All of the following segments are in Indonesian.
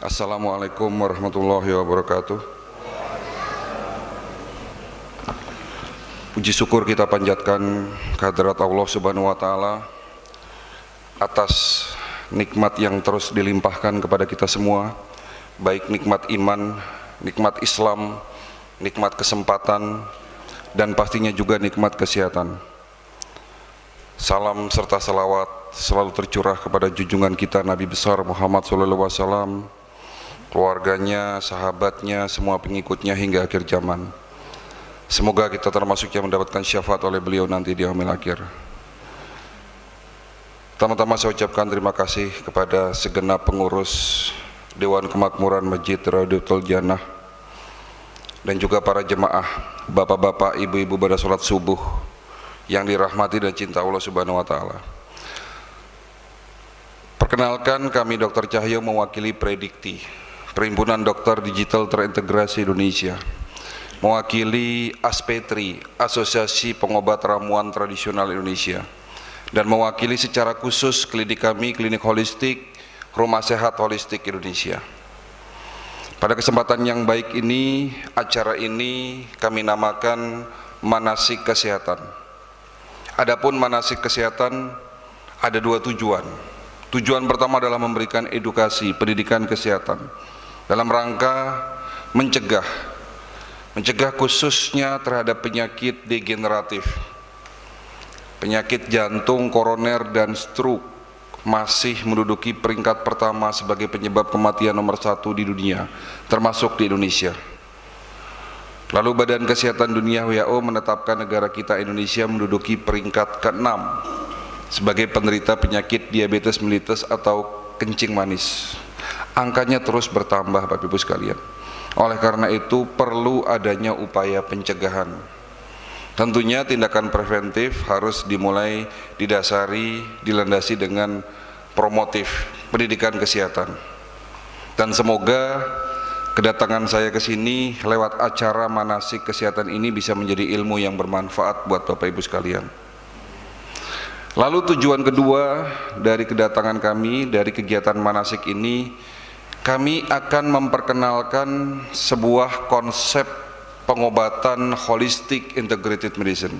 Assalamualaikum warahmatullahi wabarakatuh. Puji syukur kita panjatkan kehadirat Allah Subhanahu wa taala atas nikmat yang terus dilimpahkan kepada kita semua, baik nikmat iman, nikmat Islam, nikmat kesempatan, dan pastinya juga nikmat kesehatan. Salam serta salawat selalu tercurah kepada junjungan kita Nabi besar Muhammad SAW, keluarganya, sahabatnya, semua pengikutnya hingga akhir zaman. Semoga kita termasuk yang mendapatkan syafaat oleh beliau nanti di yaumil akhir. Pertama-tama saya ucapkan terima kasih kepada segenap pengurus Dewan Kemakmuran Masjid Raudatul Jannah dan juga para jemaah, bapak-bapak, ibu-ibu pada sholat subuh yang dirahmati dan cinta Allah Subhanahu wa taala. Perkenalkan, kami Dr. Cahyo mewakili Predikti, Perhimpunan Dokter Digital Terintegrasi Indonesia, mewakili ASPETRI, Asosiasi Pengobat Ramuan Tradisional Indonesia, dan mewakili secara khusus klinik kami, Klinik Holistik Rumah Sehat Holistik Indonesia. Pada kesempatan yang baik ini, acara ini kami namakan Manasik Kesehatan. Adapun manasik kesehatan ada dua tujuan. Tujuan pertama adalah memberikan edukasi, pendidikan kesehatan dalam rangka mencegah khususnya terhadap penyakit degeneratif, penyakit jantung, koroner, dan stroke masih menduduki peringkat pertama sebagai penyebab kematian nomor 1 di dunia, termasuk di Indonesia. Lalu Badan Kesehatan Dunia WHO menetapkan negara kita Indonesia menduduki peringkat ke-6 sebagai penderita penyakit diabetes mellitus atau kencing manis. Angkanya terus bertambah Bapak Ibu sekalian. Oleh karena itu perlu adanya upaya pencegahan. Tentunya tindakan preventif harus dimulai didasari, dilandasi dengan promotif pendidikan kesehatan. Dan semoga kedatangan saya ke sini lewat acara manasik kesehatan ini bisa menjadi ilmu yang bermanfaat buat Bapak Ibu sekalian. Lalu tujuan kedua dari kedatangan kami, dari kegiatan manasik ini, kami akan memperkenalkan sebuah konsep pengobatan holistic integrated medicine.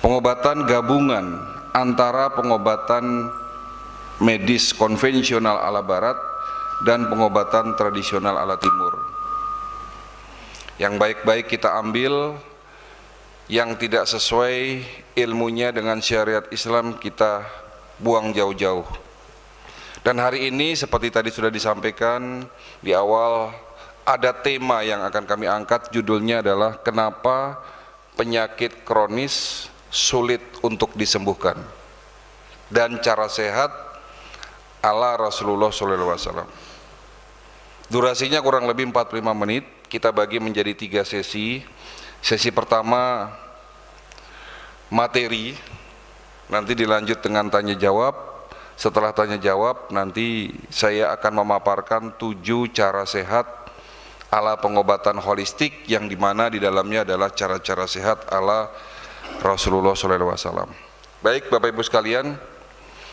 Pengobatan gabungan antara pengobatan medis konvensional ala barat dan pengobatan tradisional ala timur. Yang baik-baik kita ambil, yang tidak sesuai ilmunya dengan syariat Islam kita buang jauh-jauh. Dan hari ini seperti tadi sudah disampaikan di awal, ada tema yang akan kami angkat, judulnya adalah kenapa penyakit kronis sulit untuk disembuhkan dan cara sehat ala Rasulullah SAW. Durasinya kurang lebih 45 menit, kita bagi menjadi 3 sesi. Sesi pertama materi, nanti dilanjut dengan tanya jawab. Setelah tanya jawab, nanti saya akan memaparkan 7 cara sehat ala pengobatan holistik, yang dimana di dalamnya adalah cara-cara sehat ala Rasulullah SAW. Baik Bapak Ibu sekalian,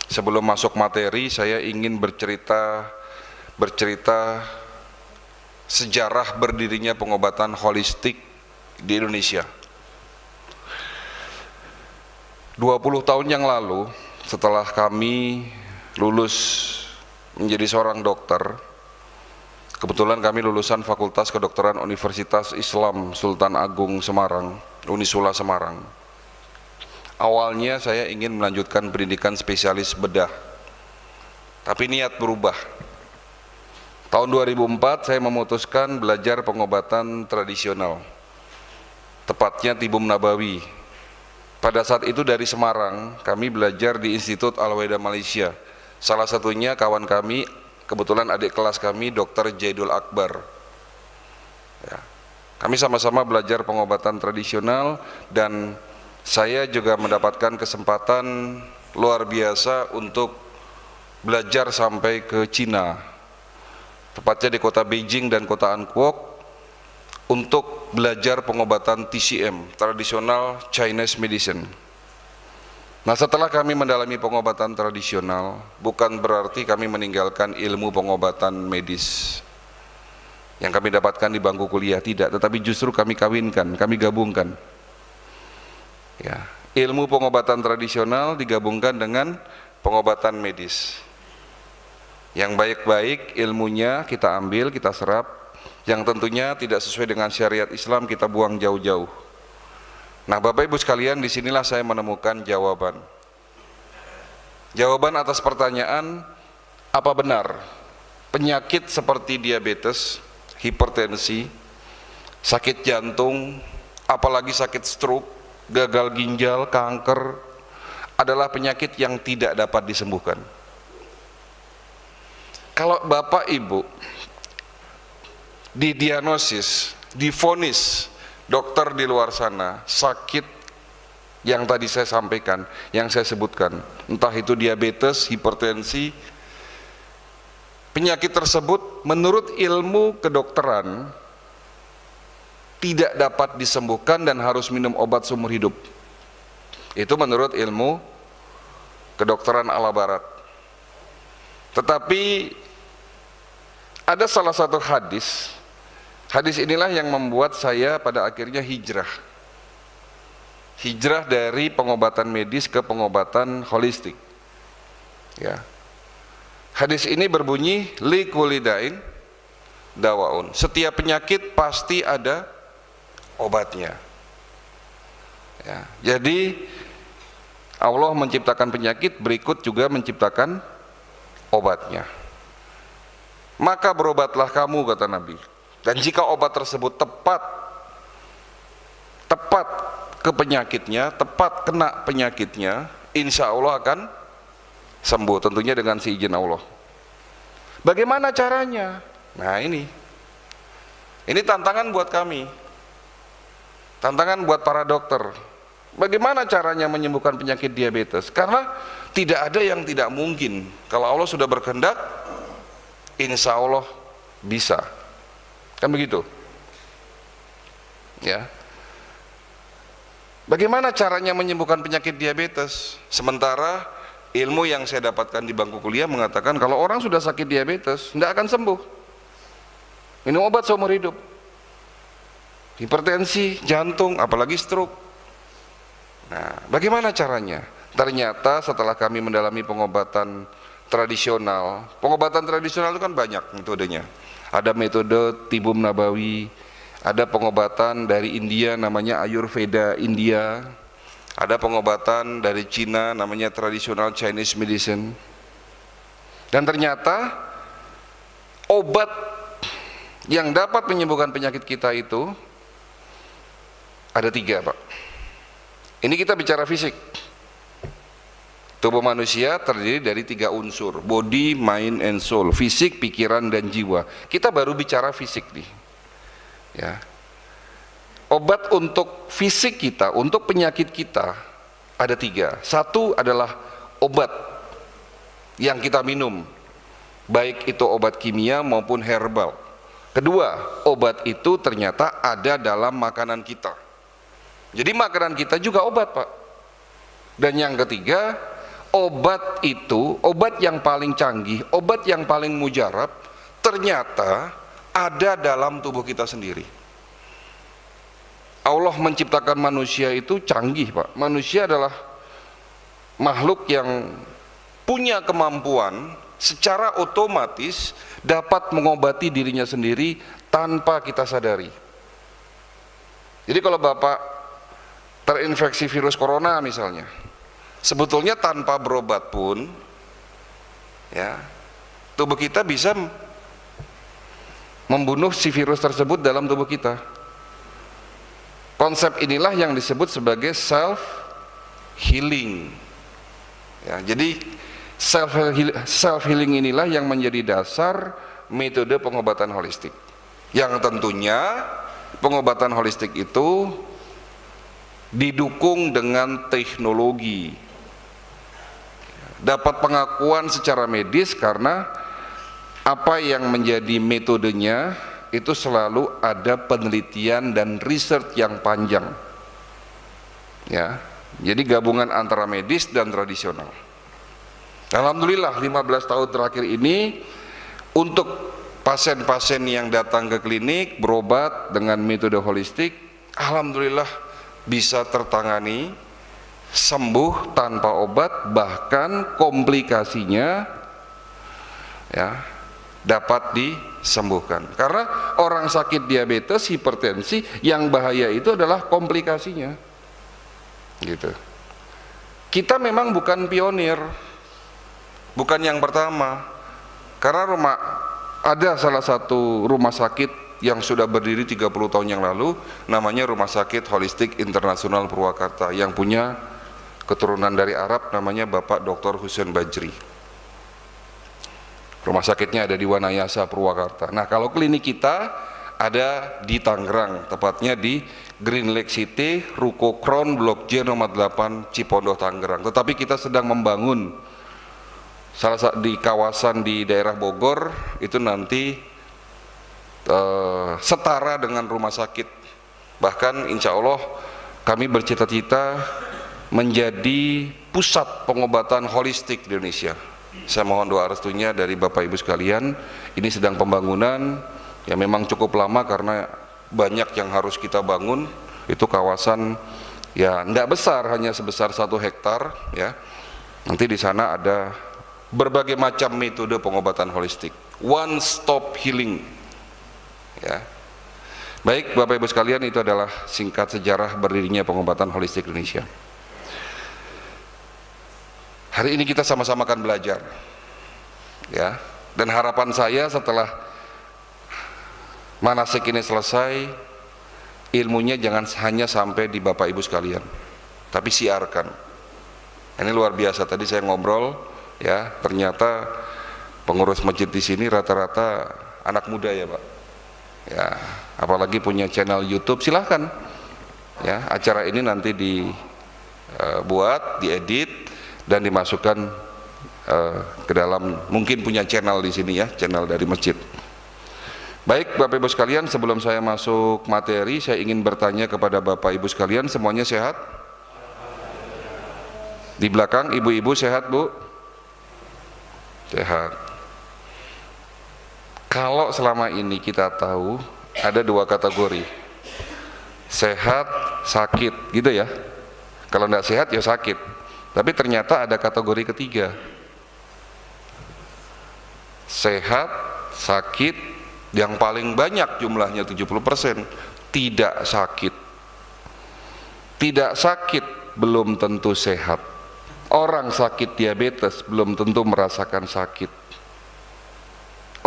sebelum masuk materi, saya ingin bercerita sejarah berdirinya pengobatan holistik di Indonesia. 20 tahun yang lalu, setelah kami lulus menjadi seorang dokter, kebetulan kami lulusan Fakultas Kedokteran Universitas Islam Sultan Agung Semarang, Unisula Semarang. Awalnya saya ingin melanjutkan pendidikan spesialis bedah, tapi niat berubah. Tahun 2004 saya memutuskan belajar pengobatan tradisional, tepatnya Tibum Nabawi. Pada saat itu dari Semarang, kami belajar di Institut Al-Waida Malaysia. Salah satunya kawan kami, kebetulan adik kelas kami, Dr. Jaidul Akbar. Ya. Kami sama-sama belajar pengobatan tradisional, dan saya juga mendapatkan kesempatan luar biasa untuk belajar sampai ke Cina, tepatnya di kota Beijing dan kota Ankwok, untuk belajar pengobatan TCM, Traditional Chinese Medicine. Nah, setelah kami mendalami pengobatan tradisional, bukan berarti kami meninggalkan ilmu pengobatan medis yang kami dapatkan di bangku kuliah, tidak, tetapi justru kami kawinkan, kami gabungkan. Ya, ilmu pengobatan tradisional digabungkan dengan pengobatan medis. Yang baik-baik ilmunya kita ambil, kita serap, yang tentunya tidak sesuai dengan syariat Islam kita buang jauh-jauh. Nah, Bapak Ibu sekalian, disinilah saya menemukan jawaban. Jawaban atas pertanyaan, apa benar penyakit seperti diabetes, hipertensi, sakit jantung, apalagi sakit stroke, gagal ginjal, kanker, adalah penyakit yang tidak dapat disembuhkan? Kalau Bapak Ibu didiagnosis, divonis dokter di luar sana sakit yang tadi saya sampaikan, yang saya sebutkan, entah itu diabetes, hipertensi, penyakit tersebut menurut ilmu kedokteran tidak dapat disembuhkan dan harus minum obat seumur hidup. Itu menurut ilmu kedokteran ala barat. Tetapi ada salah satu hadis, hadis inilah yang membuat saya pada akhirnya hijrah dari pengobatan medis ke pengobatan holistik. Ya. Hadis ini berbunyi, li kulli da'in dawaun. Setiap penyakit pasti ada obatnya. Ya. Jadi Allah menciptakan penyakit, berikut juga menciptakan obatnya. Maka berobatlah kamu, kata Nabi. Dan jika obat tersebut tepat ke penyakitnya, tepat kena penyakitnya, insya Allah akan sembuh, tentunya dengan seizin Allah. Bagaimana caranya? Nah, ini tantangan buat kami, tantangan buat para dokter. Bagaimana caranya menyembuhkan penyakit diabetes? Karena tidak ada yang tidak mungkin. Kalau Allah sudah berkehendak, insya Allah bisa. Kan begitu? Ya. Bagaimana caranya menyembuhkan penyakit diabetes? Sementara ilmu yang saya dapatkan di bangku kuliah mengatakan kalau orang sudah sakit diabetes tidak akan sembuh. Minum obat seumur hidup. Hipertensi, jantung, apalagi stroke. Nah, bagaimana caranya? Ternyata setelah kami mendalami pengobatan tradisional itu kan banyak metodenya. Ada metode tibum nabawi, ada pengobatan dari India namanya Ayurveda India, ada pengobatan dari Cina namanya traditional Chinese medicine. Dan ternyata obat yang dapat menyembuhkan penyakit kita itu ada 3, Pak. Ini kita bicara fisik. Tubuh manusia terdiri dari 3 unsur, body, mind, and soul. Fisik, pikiran, dan jiwa. Kita baru bicara fisik nih. Ya. Obat untuk fisik kita, untuk penyakit kita ada 3. Satu adalah obat yang kita minum, baik itu obat kimia maupun herbal. Kedua, obat itu ternyata ada dalam makanan kita. Jadi makanan kita juga obat, Pak. Dan yang ketiga, obat itu, obat yang paling canggih, obat yang paling mujarab, ternyata ada dalam tubuh kita sendiri. Allah menciptakan manusia itu canggih, Pak. Manusia adalah makhluk yang punya kemampuan secara otomatis dapat mengobati dirinya sendiri tanpa kita sadari. Jadi kalau Bapak terinfeksi virus corona misalnya, sebetulnya tanpa berobat pun ya, tubuh kita bisa membunuh si virus tersebut dalam tubuh kita. Konsep inilah yang disebut sebagai self healing. Ya, jadi self healing inilah yang menjadi dasar metode pengobatan holistik. Yang tentunya pengobatan holistik itu didukung dengan teknologi. Dapat pengakuan secara medis karena apa yang menjadi metodenya itu selalu ada penelitian dan research yang panjang. Ya, Jadi gabungan antara medis dan tradisional. Alhamdulillah 15 tahun terakhir ini untuk pasien-pasien yang datang ke klinik berobat dengan metode holistik, alhamdulillah bisa tertangani, sembuh tanpa obat, bahkan komplikasinya ya dapat disembuhkan. Karena orang sakit diabetes, hipertensi, yang bahaya itu adalah komplikasinya. Gitu. Kita memang bukan pionir, bukan yang pertama. Karena ada salah satu rumah sakit yang sudah berdiri 30 tahun yang lalu, namanya Rumah Sakit Holistik Internasional Purwakarta, yang punya keturunan dari Arab, namanya Bapak Dr. Husain Bajri. Rumah sakitnya ada di Wanayasa, Purwakarta. Nah, kalau klinik kita ada di Tangerang, tepatnya di Green Lake City, Ruko Crown, Blok J nomor 8, Cipondoh, Tangerang. Tetapi kita sedang membangun salah satu di kawasan di daerah Bogor, itu nanti setara dengan rumah sakit. Bahkan insya Allah kami bercita-cita menjadi pusat pengobatan holistik di Indonesia. Saya mohon doa restunya dari Bapak Ibu sekalian. Ini sedang pembangunan, ya memang cukup lama karena banyak yang harus kita bangun. Itu kawasan ya tidak besar, hanya sebesar 1 hektar ya. Nanti di sana ada berbagai macam metode pengobatan holistik, one stop healing ya. Baik Bapak Ibu sekalian, itu adalah singkat sejarah berdirinya pengobatan holistik Indonesia. Hari ini kita sama-sama akan belajar ya, dan harapan saya setelah manasik ini selesai, ilmunya jangan hanya sampai di Bapak Ibu sekalian, tapi siarkan. Ini luar biasa, tadi saya ngobrol ya, ternyata pengurus masjid di sini rata-rata anak muda ya Pak ya, apalagi punya channel YouTube. Silahkan ya, acara ini nanti dibuat, diedit dan dimasukkan ke dalam, mungkin punya channel di sini ya, channel dari masjid. Baik Bapak Ibu sekalian, sebelum saya masuk materi, saya ingin bertanya kepada Bapak Ibu sekalian, semuanya sehat? Di belakang ibu-ibu sehat Bu? Sehat. Kalau selama ini kita tahu ada 2 kategori, sehat, sakit gitu ya. Kalau tidak sehat ya sakit. Tapi ternyata ada kategori ketiga, sehat, sakit, yang paling banyak jumlahnya 70%, tidak sakit. Tidak sakit belum tentu sehat. Orang sakit diabetes belum tentu merasakan sakit.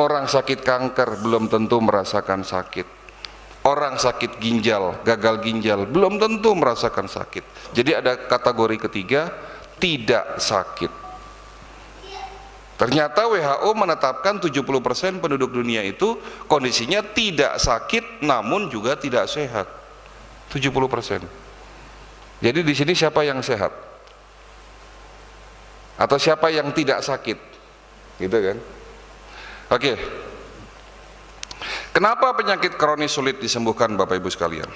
Orang sakit kanker belum tentu merasakan sakit. Orang sakit ginjal, gagal ginjal belum tentu merasakan sakit. Jadi ada kategori ketiga, tidak sakit. Ternyata WHO menetapkan 70% penduduk dunia itu kondisinya tidak sakit namun juga tidak sehat. 70%. Jadi di sini siapa yang sehat? Atau siapa yang tidak sakit? Gitu kan? Oke. Kenapa penyakit kronis sulit disembuhkan Bapak Ibu sekalian?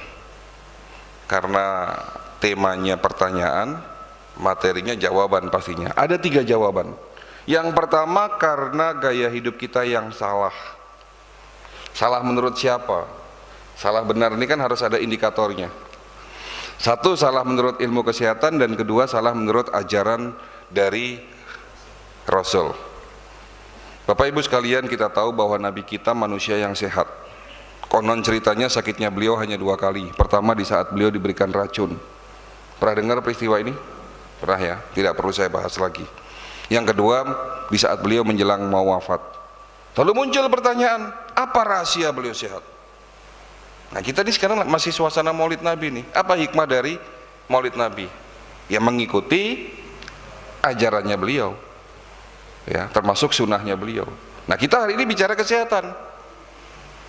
Karena temanya pertanyaan, materinya jawaban pastinya. Ada 3 jawaban. Yang pertama, karena gaya hidup kita yang salah. Salah menurut siapa? Salah benar ini kan harus ada indikatornya. 1, salah menurut ilmu kesehatan, dan kedua, salah menurut ajaran dari Rasul. Bapak Ibu sekalian, kita tahu bahwa Nabi kita manusia yang sehat. Konon ceritanya sakitnya beliau hanya 2 kali. Pertama di saat beliau diberikan racun. Pernah dengar peristiwa ini? Pernah ya? Tidak perlu saya bahas lagi. Yang kedua, di saat beliau menjelang mau wafat. Lalu muncul pertanyaan, apa rahasia beliau sehat? Nah, kita ini sekarang masih suasana Maulid Nabi nih. Apa hikmah dari Maulid Nabi? Ya mengikuti ajarannya beliau, ya termasuk sunnahnya beliau. Nah, kita hari ini bicara kesehatan,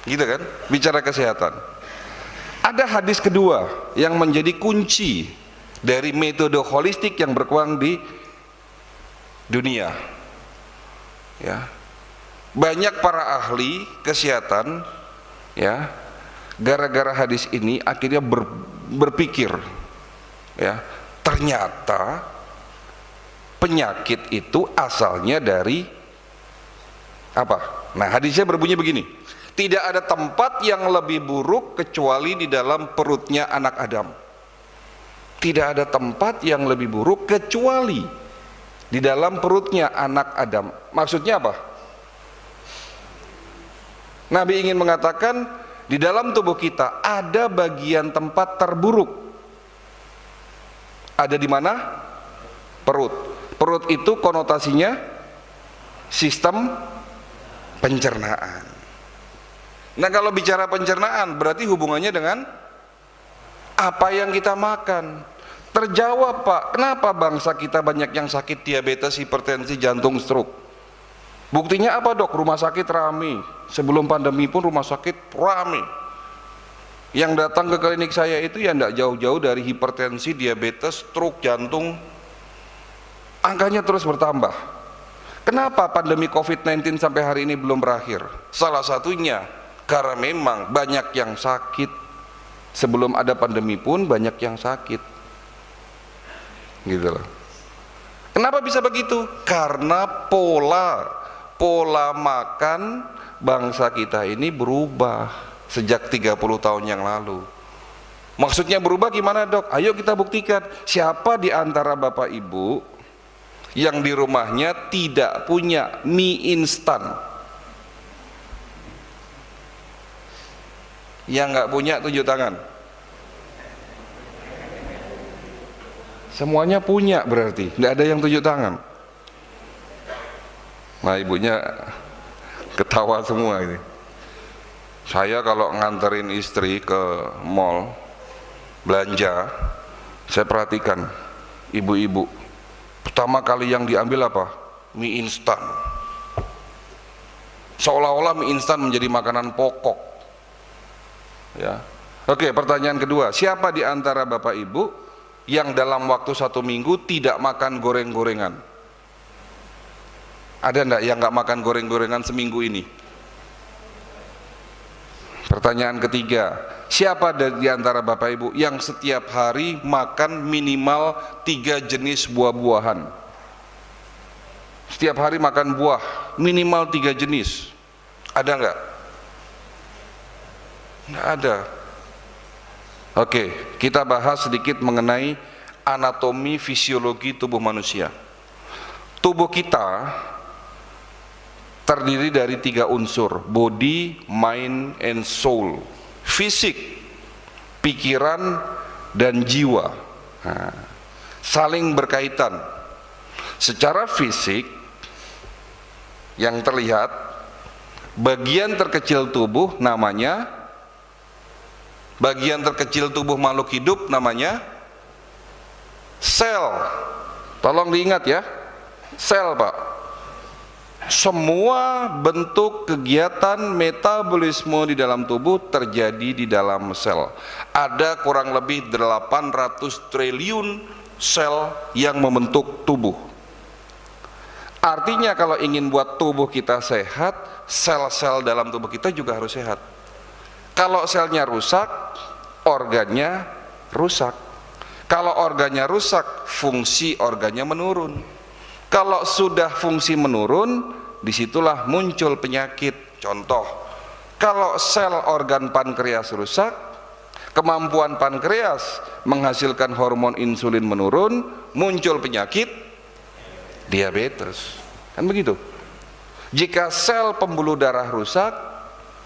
gitu kan? Bicara kesehatan. Ada hadis kedua yang menjadi kunci dari metode holistik yang berkembang di dunia. Ya, banyak para ahli kesehatan, ya, gara-gara hadis ini akhirnya berpikir, ya, Ternyata penyakit itu asalnya dari apa? Nah, hadisnya berbunyi begini, tidak ada tempat yang lebih buruk kecuali di dalam perutnya anak Adam. Tidak ada tempat yang lebih buruk kecuali di dalam perutnya anak Adam. Maksudnya apa? Nabi ingin mengatakan di dalam tubuh kita ada bagian tempat terburuk. Ada di mana? Perut. Perut itu konotasinya sistem pencernaan. Nah, kalau bicara pencernaan berarti hubungannya dengan apa yang kita makan. Terjawab, Pak, kenapa bangsa kita banyak yang sakit diabetes, hipertensi, jantung, stroke? Buktinya apa, Dok? Rumah sakit rame. Sebelum pandemi pun rumah sakit rame. Yang datang ke klinik saya itu ya tidak jauh-jauh dari hipertensi, diabetes, stroke, jantung. Angkanya terus bertambah. Kenapa pandemi COVID-19 sampai hari ini belum berakhir? Salah satunya karena memang banyak yang sakit. Sebelum ada pandemi pun banyak yang sakit. Gitu loh. Kenapa bisa begitu? Karena pola makan bangsa kita ini berubah sejak 30 tahun yang lalu. Maksudnya berubah gimana, Dok? Ayo kita buktikan. Siapa di antara Bapak Ibu yang di rumahnya tidak punya mie instan? Yang nggak punya tunjuk tangan. Semuanya punya berarti, tidak ada yang tunjuk tangan. Nah, ibunya ketawa semua ini. Saya kalau nganterin istri ke mall belanja, saya perhatikan ibu-ibu. Pertama kali yang diambil apa? Mie instan. Seolah-olah mie instan menjadi makanan pokok. Ya. Oke, pertanyaan kedua, siapa di antara Bapak Ibu yang dalam waktu 1 minggu tidak makan goreng-gorengan? Ada enggak yang nggak makan goreng-gorengan seminggu ini? Pertanyaan ketiga, siapa di antara Bapak Ibu yang setiap hari makan minimal 3 jenis buah-buahan? Setiap hari makan buah minimal 3 jenis. Ada enggak? Enggak ada. Oke, kita bahas sedikit mengenai anatomi fisiologi tubuh manusia. Tubuh kita terdiri dari 3 unsur, body, mind, and soul. Fisik, pikiran, dan jiwa. Nah, saling berkaitan. Secara fisik, yang terlihat, bagian terkecil tubuh namanya, bagian terkecil tubuh makhluk hidup namanya sel. Tolong diingat ya, sel, Pak. Semua bentuk kegiatan metabolisme di dalam tubuh terjadi di dalam sel. Ada kurang lebih 800 triliun sel yang membentuk tubuh. Artinya kalau ingin buat tubuh kita sehat, sel-sel dalam tubuh kita juga harus sehat. Kalau selnya rusak, organnya rusak. Kalau organnya rusak, fungsi organnya menurun. Kalau sudah fungsi menurun, disitulah muncul penyakit. Contoh, kalau sel organ pankreas rusak, kemampuan pankreas menghasilkan hormon insulin menurun, muncul penyakit diabetes. Kan begitu. Jika sel pembuluh darah rusak,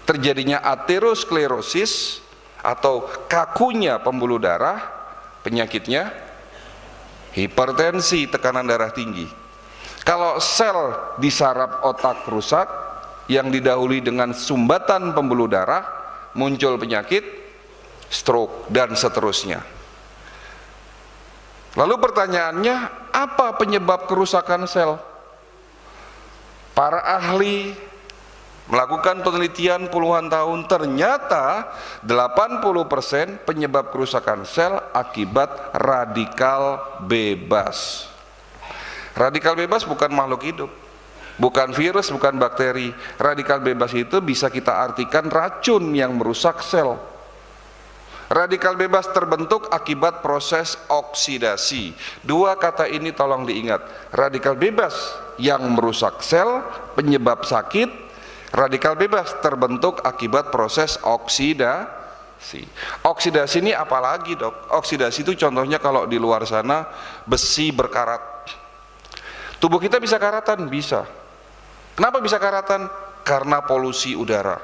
terjadinya aterosklerosis atau kakunya pembuluh darah, penyakitnya hipertensi, tekanan darah tinggi. Kalau sel di saraf otak rusak yang didahului dengan sumbatan pembuluh darah, muncul penyakit stroke dan seterusnya. Lalu pertanyaannya, apa penyebab kerusakan sel? Para ahli melakukan penelitian puluhan tahun, ternyata 80% penyebab kerusakan sel akibat radikal bebas. Radikal bebas bukan makhluk hidup, bukan virus, bukan bakteri. Radikal bebas itu bisa kita artikan racun yang merusak sel. Radikal bebas terbentuk akibat proses oksidasi. Dua kata ini tolong diingat. Radikal bebas yang merusak sel, penyebab sakit. Radikal bebas terbentuk akibat proses oksidasi. Oksidasi ini apalagi, Dok? Oksidasi itu contohnya kalau di luar sana besi berkarat. Tubuh kita bisa karatan? Bisa. Kenapa bisa karatan? Karena polusi udara,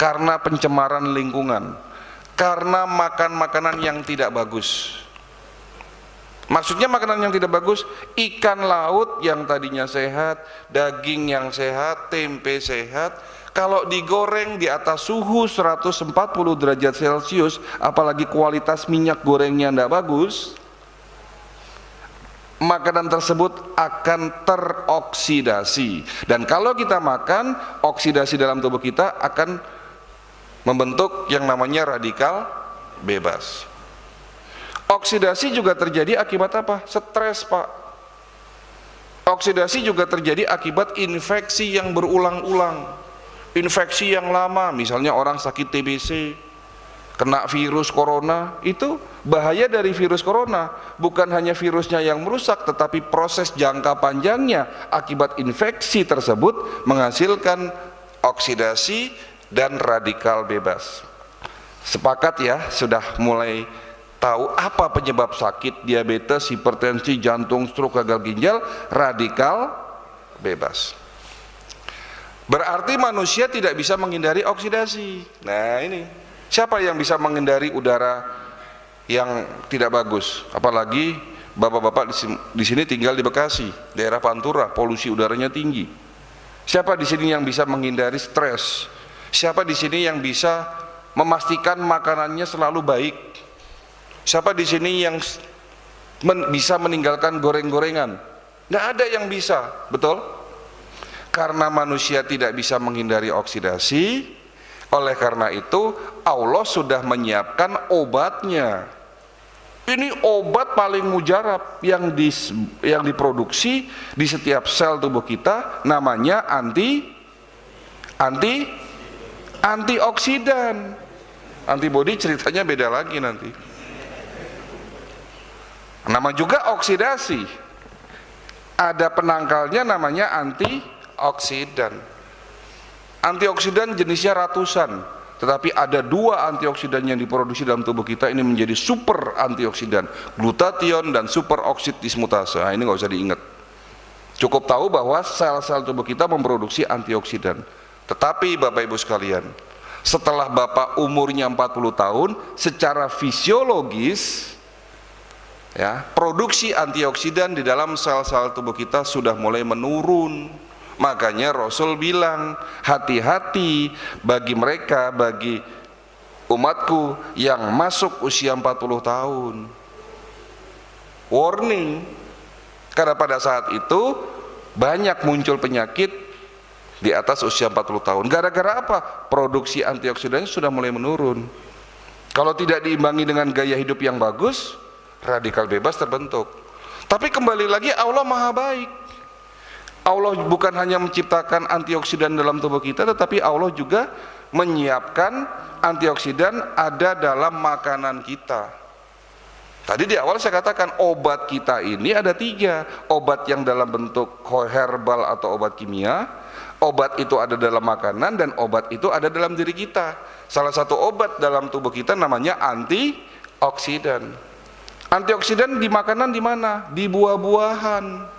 karena pencemaran lingkungan, karena makan makanan yang tidak bagus. Maksudnya makanan yang tidak bagus, ikan laut yang tadinya sehat, daging yang sehat, tempe sehat, kalau digoreng di atas suhu 140 derajat Celcius, apalagi kualitas minyak gorengnya tidak bagus, makanan tersebut akan teroksidasi. Dan kalau kita makan, oksidasi dalam tubuh kita akan membentuk yang namanya radikal bebas. Oksidasi juga terjadi akibat apa? Stres, Pak. Oksidasi juga terjadi akibat infeksi yang berulang-ulang, infeksi yang lama. Misalnya orang sakit TBC, kena virus corona. Itu bahaya dari virus corona, bukan hanya virusnya yang merusak, tetapi proses jangka panjangnya akibat infeksi tersebut menghasilkan oksidasi dan radikal bebas. Sepakat ya, sudah mulai tahu apa penyebab sakit diabetes, hipertensi, jantung, stroke, gagal ginjal? Radikal bebas. Berarti manusia tidak bisa menghindari oksidasi. Nah ini, siapa yang bisa menghindari udara yang tidak bagus? Apalagi bapak-bapak di sini tinggal di Bekasi, daerah Pantura, polusi udaranya tinggi. Siapa di sini yang bisa menghindari stres? Siapa di sini yang bisa memastikan makanannya selalu baik? Siapa di sini yang bisa meninggalkan goreng-gorengan? Nggak ada yang bisa, betul? Karena manusia tidak bisa menghindari oksidasi, oleh karena itu Allah sudah menyiapkan obatnya. Ini obat paling mujarab yang diproduksi di setiap sel tubuh kita, namanya antioksidan. Antibody ceritanya beda lagi nanti. Nama juga oksidasi. Ada penangkalnya namanya antioksidan. Antioksidan jenisnya ratusan, tetapi ada dua antioksidan yang diproduksi dalam tubuh kita, ini menjadi super antioksidan, glutathione dan superoksid dismutase. Nah, ini nggak usah diingat, cukup tahu bahwa sel-sel tubuh kita memproduksi antioksidan. Tetapi Bapak Ibu sekalian, setelah Bapak umurnya 40 tahun, secara fisiologis ya, produksi antioksidan di dalam sel-sel tubuh kita sudah mulai menurun. Makanya Rasul bilang, hati-hati bagi mereka, bagi umatku yang masuk usia 40 tahun. Warning, karena pada saat itu banyak muncul penyakit di atas usia 40 tahun. Gara-gara apa? Produksi antioksidannya sudah mulai menurun. Kalau tidak diimbangi dengan gaya hidup yang bagus, radikal bebas terbentuk. Tapi kembali lagi, Allah Maha Baik. Allah bukan hanya menciptakan antioksidan dalam tubuh kita, tetapi Allah juga menyiapkan antioksidan ada dalam makanan kita. Tadi di awal saya katakan obat kita ini ada 3. Obat yang dalam bentuk herbal atau obat kimia, obat itu ada dalam makanan, dan obat itu ada dalam diri kita. Salah satu obat dalam tubuh kita namanya antioksidan. Antioksidan di makanan di mana? Di buah-buahan.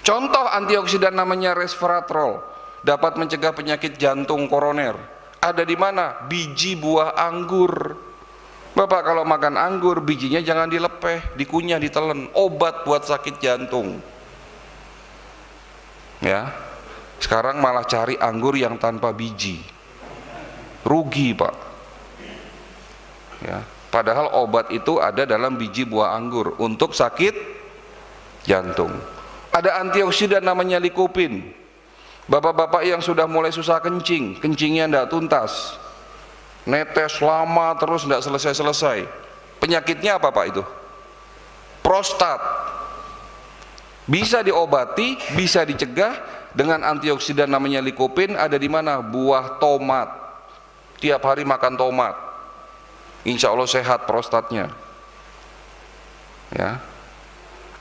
Contoh antioksidan namanya resveratrol, dapat mencegah penyakit jantung koroner. Ada di mana? Biji buah anggur. Bapak kalau makan anggur, bijinya jangan dilepeh, dikunyah, ditelen. Obat buat sakit jantung. Ya, sekarang malah cari anggur yang tanpa biji. Rugi, Pak. Ya, padahal obat itu ada dalam biji buah anggur untuk sakit jantung. Ada antioksidan namanya likopin. Bapak-bapak yang sudah mulai susah kencing, kencingnya tidak tuntas, netes lama terus tidak selesai-selesai. Penyakitnya apa Pak itu? Prostat. Bisa diobati, bisa dicegah dengan antioksidan namanya likopin. Ada di mana? Buah tomat. Tiap hari makan tomat. insya Allah sehat prostatnya. Ya.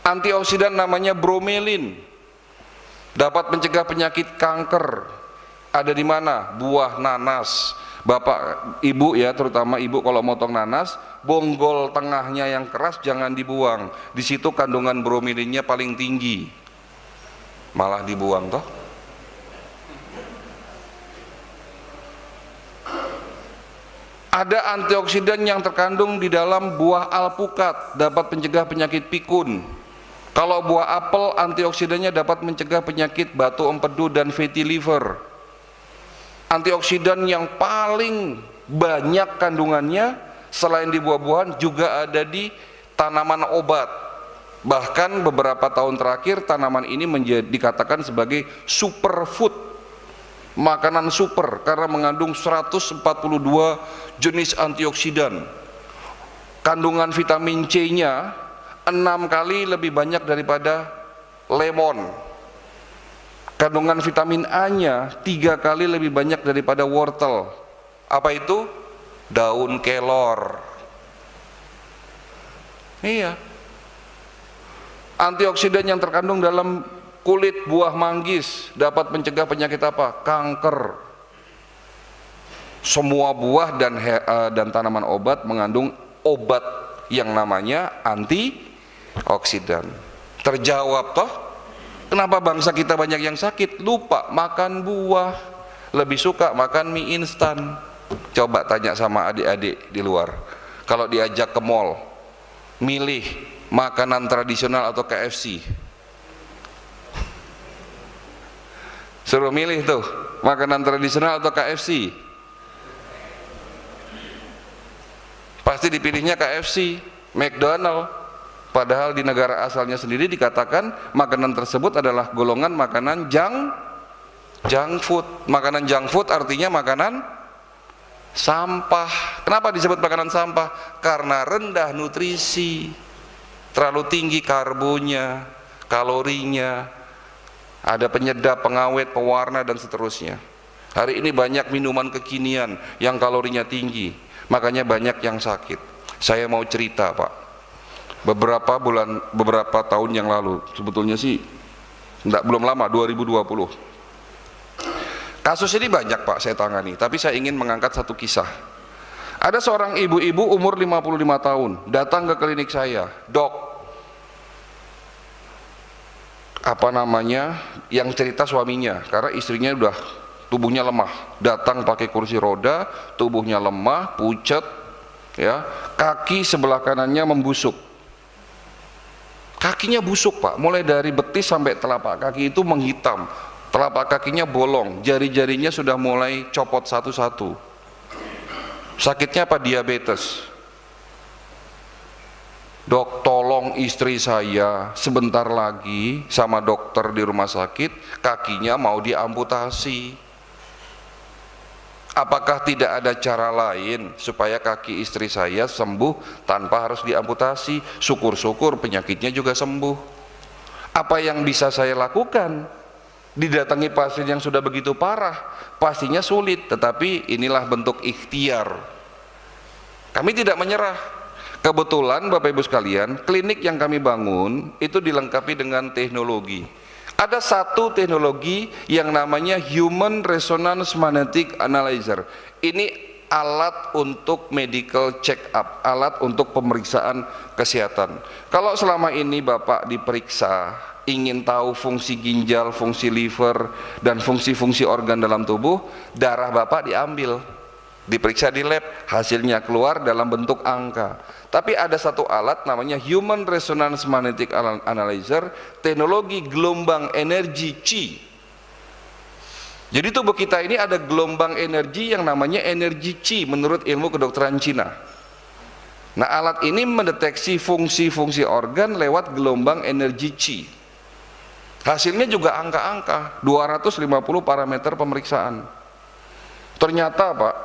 Antioksidan namanya bromelin, dapat mencegah penyakit kanker. Ada di mana? Buah nanas. Bapak, ibu ya, terutama ibu kalau motong nanas, bonggol tengahnya yang keras jangan dibuang. Di situ kandungan bromelinnya paling tinggi. Malah dibuang toh. Ada antioksidan yang terkandung di dalam buah alpukat, dapat mencegah penyakit pikun. Kalau buah apel, antioksidannya dapat mencegah penyakit batu empedu dan fatty liver. Antioksidan yang paling banyak kandungannya selain di buah-buahan juga ada di tanaman obat. Bahkan beberapa tahun terakhir tanaman ini dikatakan sebagai superfood, makanan super, karena mengandung 142 jenis antioksidan. Kandungan vitamin C-nya 6 kali lebih banyak daripada lemon. Kandungan vitamin A-nya 3 kali lebih banyak daripada wortel. Apa itu? Daun kelor. Iya. Antioksidan yang terkandung dalam kulit buah manggis dapat mencegah penyakit apa? Kanker. Semua buah dan tanaman obat mengandung obat yang namanya antioksidan. Terjawab toh? Kenapa bangsa kita banyak yang sakit? Lupa makan buah, lebih suka makan mie instan. Coba tanya sama adik-adik di luar, kalau diajak ke mall, milih makanan tradisional atau KFC? Suruh milih tuh, makanan tradisional atau KFC? Pasti dipilihnya KFC, McDonald. Padahal di negara asalnya sendiri dikatakan makanan tersebut adalah golongan makanan junk food. Makanan junk food artinya makanan sampah. Kenapa disebut makanan sampah? Karena rendah nutrisi, terlalu tinggi karbonya, kalorinya, ada penyedap, pengawet, pewarna dan seterusnya. Hari ini banyak minuman kekinian yang kalorinya tinggi, makanya banyak yang sakit. Saya mau cerita Pak, beberapa tahun yang lalu, sebetulnya sih belum lama, 2020. Kasus ini banyak Pak saya tangani, tapi saya ingin mengangkat satu kisah. Ada seorang ibu-ibu umur 55 tahun datang ke klinik saya, dok, yang cerita suaminya, karena istrinya udah tubuhnya lemah, datang pakai kursi roda, tubuhnya lemah, pucat, ya, kaki sebelah kanannya membusuk. Kakinya busuk Pak, mulai dari betis sampai telapak kaki itu menghitam, telapak kakinya bolong, jari-jarinya sudah mulai copot satu-satu. Sakitnya apa? Diabetes. Dok, tolong istri saya sebentar lagi sama dokter di rumah sakit, kakinya mau diamputasi. Apakah tidak ada cara lain supaya kaki istri saya sembuh tanpa harus diamputasi? Syukur-syukur penyakitnya juga sembuh. Apa yang bisa saya lakukan? Didatangi pasien yang sudah begitu parah, pastinya sulit, tetapi inilah bentuk ikhtiar. Kami tidak menyerah. Kebetulan Bapak Ibu sekalian, klinik yang kami bangun itu dilengkapi dengan teknologi. Ada satu teknologi yang namanya Human Resonance Magnetic Analyzer. Ini alat untuk medical check up, alat untuk pemeriksaan kesehatan. Kalau selama ini Bapak diperiksa, ingin tahu fungsi ginjal, fungsi liver, dan fungsi-fungsi organ dalam tubuh, darah Bapak diambil, diperiksa di lab, hasilnya keluar dalam bentuk angka. Tapi ada satu alat namanya Human Resonance Magnetic Analyzer, teknologi gelombang energi Qi. Jadi tubuh kita ini ada gelombang energi yang namanya energi Qi menurut ilmu kedokteran Cina. Nah, alat ini mendeteksi fungsi-fungsi organ lewat gelombang energi Qi. Hasilnya juga angka-angka, 250 parameter pemeriksaan. Ternyata Pak,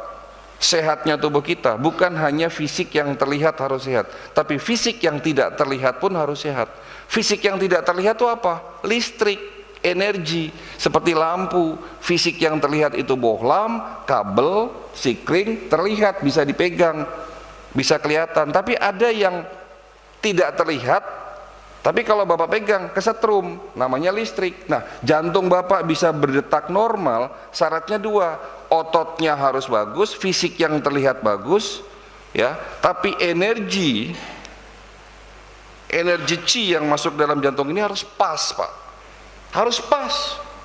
sehatnya tubuh kita bukan hanya fisik yang terlihat harus sehat, tapi fisik yang tidak terlihat pun harus sehat. Fisik yang tidak terlihat itu apa? Listrik, energi, seperti lampu. Fisik yang terlihat itu bohlam, kabel, sikring, terlihat, bisa dipegang. bisa kelihatan, tapi ada yang tidak terlihat, tapi kalau Bapak pegang kesetrum, namanya listrik. Nah, jantung Bapak bisa berdetak normal, syaratnya dua, ototnya harus bagus, fisik yang terlihat bagus, ya, tapi energi chi yang masuk dalam jantung ini harus pas, Pak. Harus pas,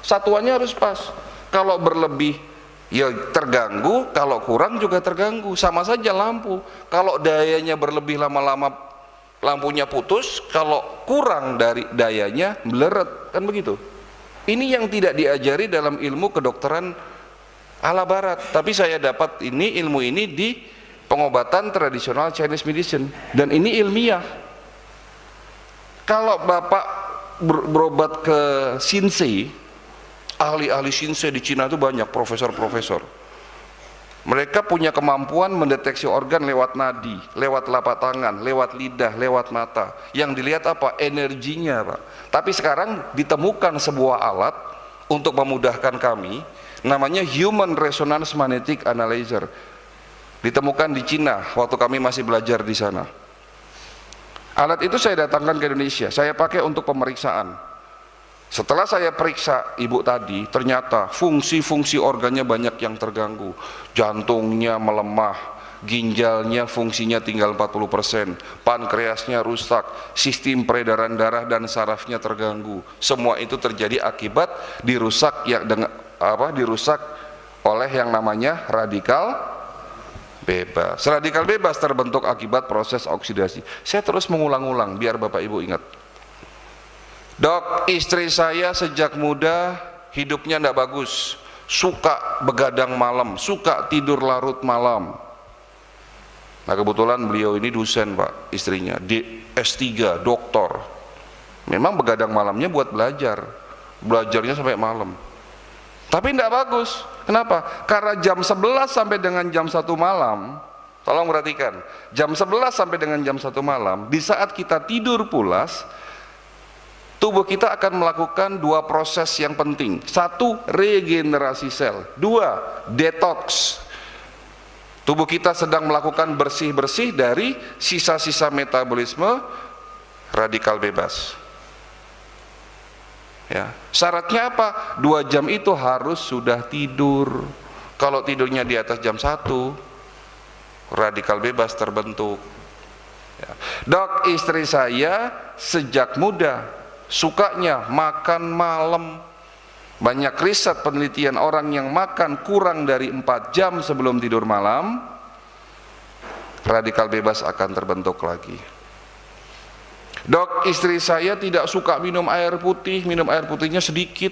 satuannya harus pas. Kalau berlebih ya terganggu, kalau kurang juga terganggu. Sama saja lampu, kalau dayanya berlebih lama-lama lampunya putus, kalau kurang dari dayanya meleret, kan begitu. Ini yang tidak diajari dalam ilmu kedokteran ala barat, tapi saya dapat ilmu ini di pengobatan tradisional Chinese medicine, dan ini ilmiah. Kalau Bapak berobat ke Shinsei, ahli-ahli Shinsei di Cina itu banyak, profesor-profesor. Mereka punya kemampuan mendeteksi organ lewat nadi, lewat telapak tangan, lewat lidah, lewat mata. Yang dilihat apa? Energinya, Pak. Tapi sekarang ditemukan sebuah alat untuk memudahkan kami, namanya Human Resonance Magnetic Analyzer. Ditemukan di Cina waktu kami masih belajar di sana. Alat itu saya datangkan ke Indonesia, saya pakai untuk pemeriksaan. Setelah saya periksa ibu tadi, ternyata fungsi-fungsi organnya banyak yang terganggu. Jantungnya melemah, ginjalnya fungsinya tinggal 40%, pankreasnya rusak, sistem peredaran darah dan sarafnya terganggu. Semua itu terjadi akibat dirusak dirusak oleh yang namanya radikal bebas. Radikal bebas terbentuk akibat proses oksidasi. Saya terus mengulang-ulang biar Bapak Ibu ingat. Dok, istri saya sejak muda hidupnya tidak bagus, suka begadang malam, suka tidur larut malam. Nah, kebetulan beliau ini dosen, Pak, istrinya di S3, doktor. Memang begadang malamnya buat belajarnya sampai malam, tapi tidak bagus. Kenapa? Karena jam 11 sampai dengan jam 1 malam, tolong perhatikan, jam 11 sampai dengan jam 1 malam, di saat kita tidur pulas, tubuh kita akan melakukan dua proses yang penting. Satu, regenerasi sel. Dua, detox. Tubuh kita sedang melakukan bersih-bersih dari sisa-sisa metabolisme radikal bebas. Ya, syaratnya apa? 2 jam itu harus sudah tidur. Kalau tidurnya di atas jam 1, radikal bebas terbentuk. Ya. Dok, istri saya sejak muda sukanya makan malam. Banyak riset penelitian orang yang makan kurang dari 4 jam sebelum tidur malam, radikal bebas akan terbentuk lagi. Dok, istri saya tidak suka minum air putih, minum air putihnya sedikit,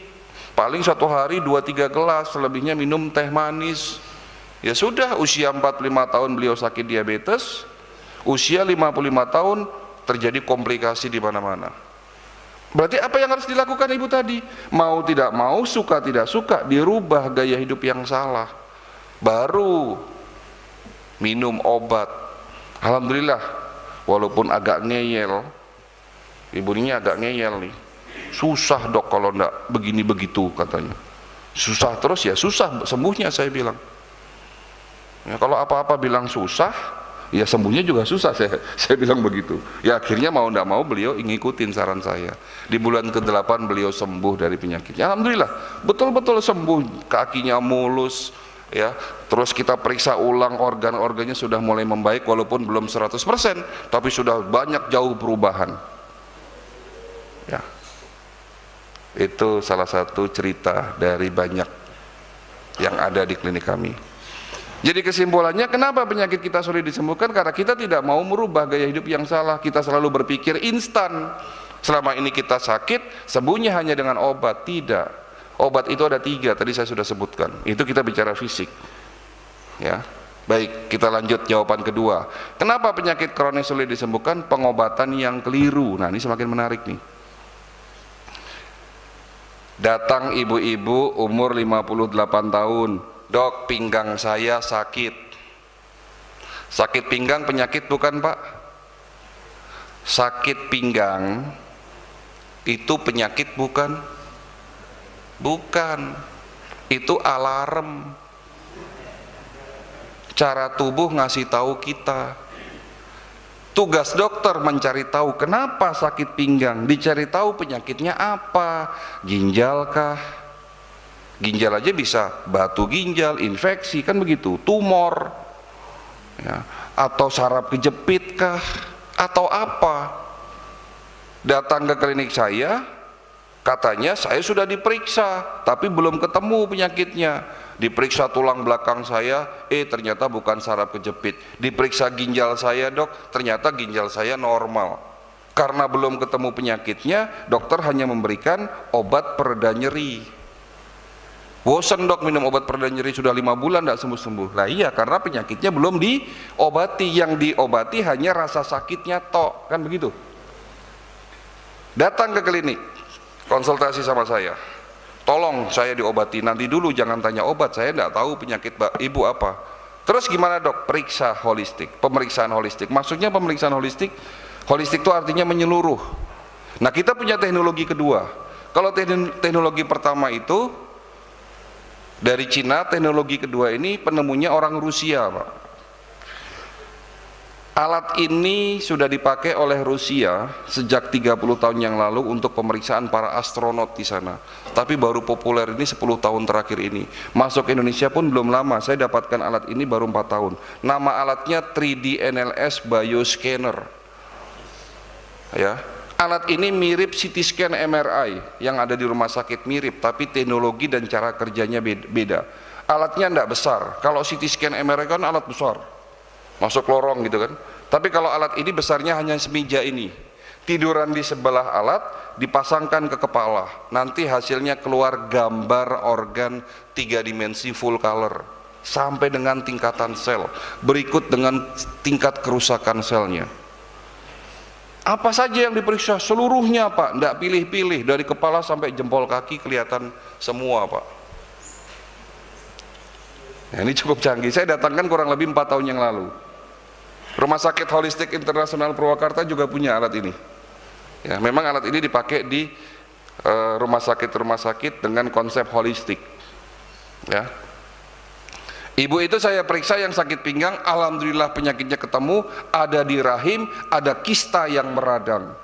paling 1 hari 2-3 gelas, selebihnya minum teh manis. Ya sudah, usia 45 tahun beliau sakit diabetes, usia 55 tahun terjadi komplikasi di mana-mana. Berarti apa yang harus dilakukan ibu tadi? Mau tidak mau, suka tidak suka, dirubah gaya hidup yang salah, baru minum obat. Alhamdulillah, walaupun agak ngeyel, ibu ini agak ngeyel nih, susah dok kalau enggak begini begitu katanya, susah terus. Ya susah sembuhnya, saya bilang ya, kalau apa-apa bilang susah, ya sembuhnya juga susah, saya bilang begitu. Ya akhirnya mau tidak mau beliau ngikutin saran saya. Di bulan ke-8 beliau sembuh dari penyakitnya, alhamdulillah, betul-betul sembuh, kakinya mulus ya. Terus kita periksa ulang, organ-organnya sudah mulai membaik, walaupun belum 100%, tapi sudah banyak jauh perubahan ya. Itu salah satu cerita dari banyak yang ada di klinik kami. Jadi kesimpulannya, kenapa penyakit kita sulit disembuhkan? Karena kita tidak mau merubah gaya hidup yang salah. Kita selalu berpikir instan. Selama ini kita sakit, sembuhnya hanya dengan obat. Tidak. Obat itu ada 3, tadi saya sudah sebutkan. Itu kita bicara fisik ya. Baik, kita lanjut jawaban kedua. Kenapa penyakit kronis sulit disembuhkan? Pengobatan yang keliru. Nah, ini semakin menarik nih. Datang ibu-ibu umur 58 tahun, dok, pinggang saya sakit. Sakit pinggang penyakit bukan, Pak? Sakit pinggang itu penyakit bukan? Bukan. Itu alarm. Cara tubuh ngasih tahu kita, Tugas dokter mencari tahu kenapa sakit pinggang, dicari tahu penyakitnya apa, ginjal kah? Ginjal aja bisa batu ginjal, infeksi kan begitu, tumor, ya, atau saraf kejepit kah, atau apa? Datang ke klinik saya, katanya saya sudah diperiksa, tapi belum ketemu penyakitnya. Diperiksa tulang belakang saya, ternyata bukan saraf kejepit. Diperiksa ginjal saya, dok, ternyata ginjal saya normal. Karena belum ketemu penyakitnya, dokter hanya memberikan obat pereda nyeri. Bosan dok minum obat pereda nyeri, sudah 5 bulan tidak sembuh-sembuh. Lah iya, karena penyakitnya belum diobati. Yang diobati hanya rasa sakitnya tok, kan begitu. Datang ke klinik, konsultasi sama saya. Tolong saya diobati, nanti dulu jangan tanya obat, saya tidak tahu penyakit ibu apa. Terus gimana dok? Periksa holistik, pemeriksaan holistik. Maksudnya pemeriksaan holistik, holistik itu artinya menyeluruh. Nah kita punya teknologi kedua. Kalau teknologi pertama itu dari Cina, teknologi kedua ini penemunya orang Rusia, Pak. Alat ini sudah dipakai oleh Rusia sejak 30 tahun yang lalu untuk pemeriksaan para astronot di sana. Tapi baru populer ini 10 tahun terakhir ini. Masuk Indonesia pun belum lama, saya dapatkan alat ini baru 4 tahun. Nama alatnya 3D NLS Bioscanner. Ya. Alat ini mirip CT scan MRI yang ada di rumah sakit, mirip, tapi teknologi dan cara kerjanya beda. Alatnya tidak besar. Kalau CT scan MRI kan alat besar, masuk lorong gitu kan. Tapi kalau alat ini besarnya hanya semeja ini. Tiduran di sebelah alat, dipasangkan ke kepala. Nanti hasilnya keluar gambar organ 3 dimensi full color sampai dengan tingkatan sel. Berikut dengan tingkat kerusakan selnya. Apa saja yang diperiksa? Seluruhnya Pak, tidak pilih-pilih, dari kepala sampai jempol kaki kelihatan semua Pak. Nah, ini cukup canggih. Saya datangkan kurang lebih 4 tahun yang lalu. Rumah Sakit Holistik Internasional Purwakarta juga punya alat ini. Ya, memang alat ini dipakai di rumah sakit dengan konsep holistik. Ya. Ibu itu saya periksa yang sakit pinggang, alhamdulillah penyakitnya ketemu, ada di rahim, ada kista yang meradang.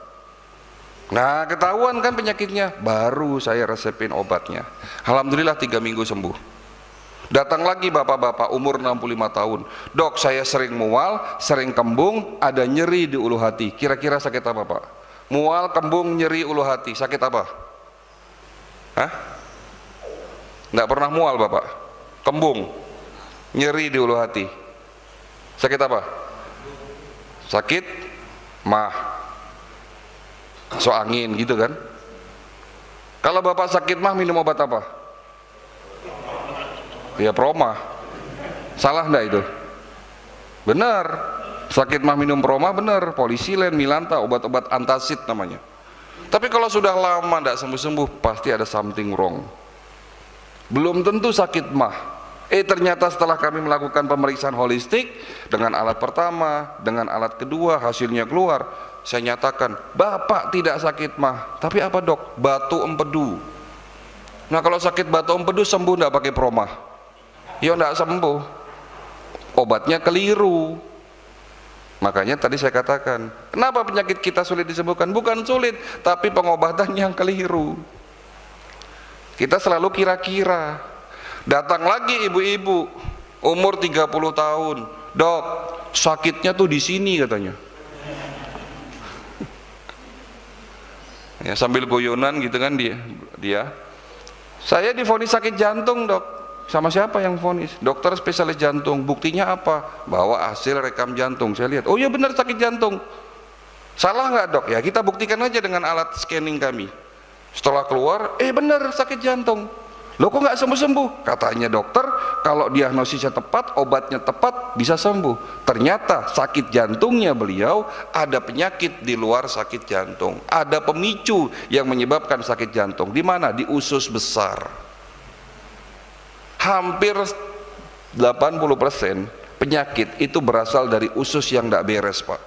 Nah, ketahuan kan penyakitnya, baru saya resepin obatnya. Alhamdulillah 3 minggu sembuh. Datang lagi bapak-bapak umur 65 tahun, dok saya sering mual, sering kembung, ada nyeri di ulu hati. Kira-kira sakit apa Pak? Mual, kembung, nyeri ulu hati, sakit apa? Hah? Nggak pernah mual Bapak? Kembung, nyeri di ulu hati, sakit apa? Sakit mah, so angin gitu kan. Kalau Bapak sakit mah minum obat apa? Ya proma. Salah enggak itu? Benar. Sakit mah minum proma benar, polisilen, milanta, obat-obat antasid namanya. Tapi kalau sudah lama enggak sembuh-sembuh, pasti ada something wrong. Belum tentu sakit mah. Ternyata setelah kami melakukan pemeriksaan holistik dengan alat pertama, dengan alat kedua, hasilnya keluar, saya nyatakan, Bapak tidak sakit mah. Tapi apa dok? Batu empedu. Nah kalau sakit batu empedu sembuh enggak pakai proma? Ya enggak sembuh, obatnya keliru. Makanya tadi saya katakan, kenapa penyakit kita sulit disembuhkan? Bukan sulit, tapi pengobatan yang keliru. Kita selalu kira-kira. Datang lagi ibu-ibu umur 30 tahun, dok sakitnya tuh di sini katanya. Ya, sambil goyonan gitu kan dia. Saya divonis sakit jantung dok. Sama siapa yang vonis? Dokter spesialis jantung. Buktinya apa? Bawa hasil rekam jantung. Saya lihat, oh iya benar sakit jantung. Salah nggak dok? Ya kita buktikan aja dengan alat scanning kami. Setelah keluar, benar sakit jantung. Loh kok nggak sembuh-sembuh? Katanya dokter, kalau diagnosisnya tepat, obatnya tepat, bisa sembuh. Ternyata sakit jantungnya beliau ada penyakit di luar sakit jantung. Ada pemicu yang menyebabkan sakit jantung. Di mana? Di usus besar. Hampir 80% penyakit itu berasal dari usus yang tidak beres Pak.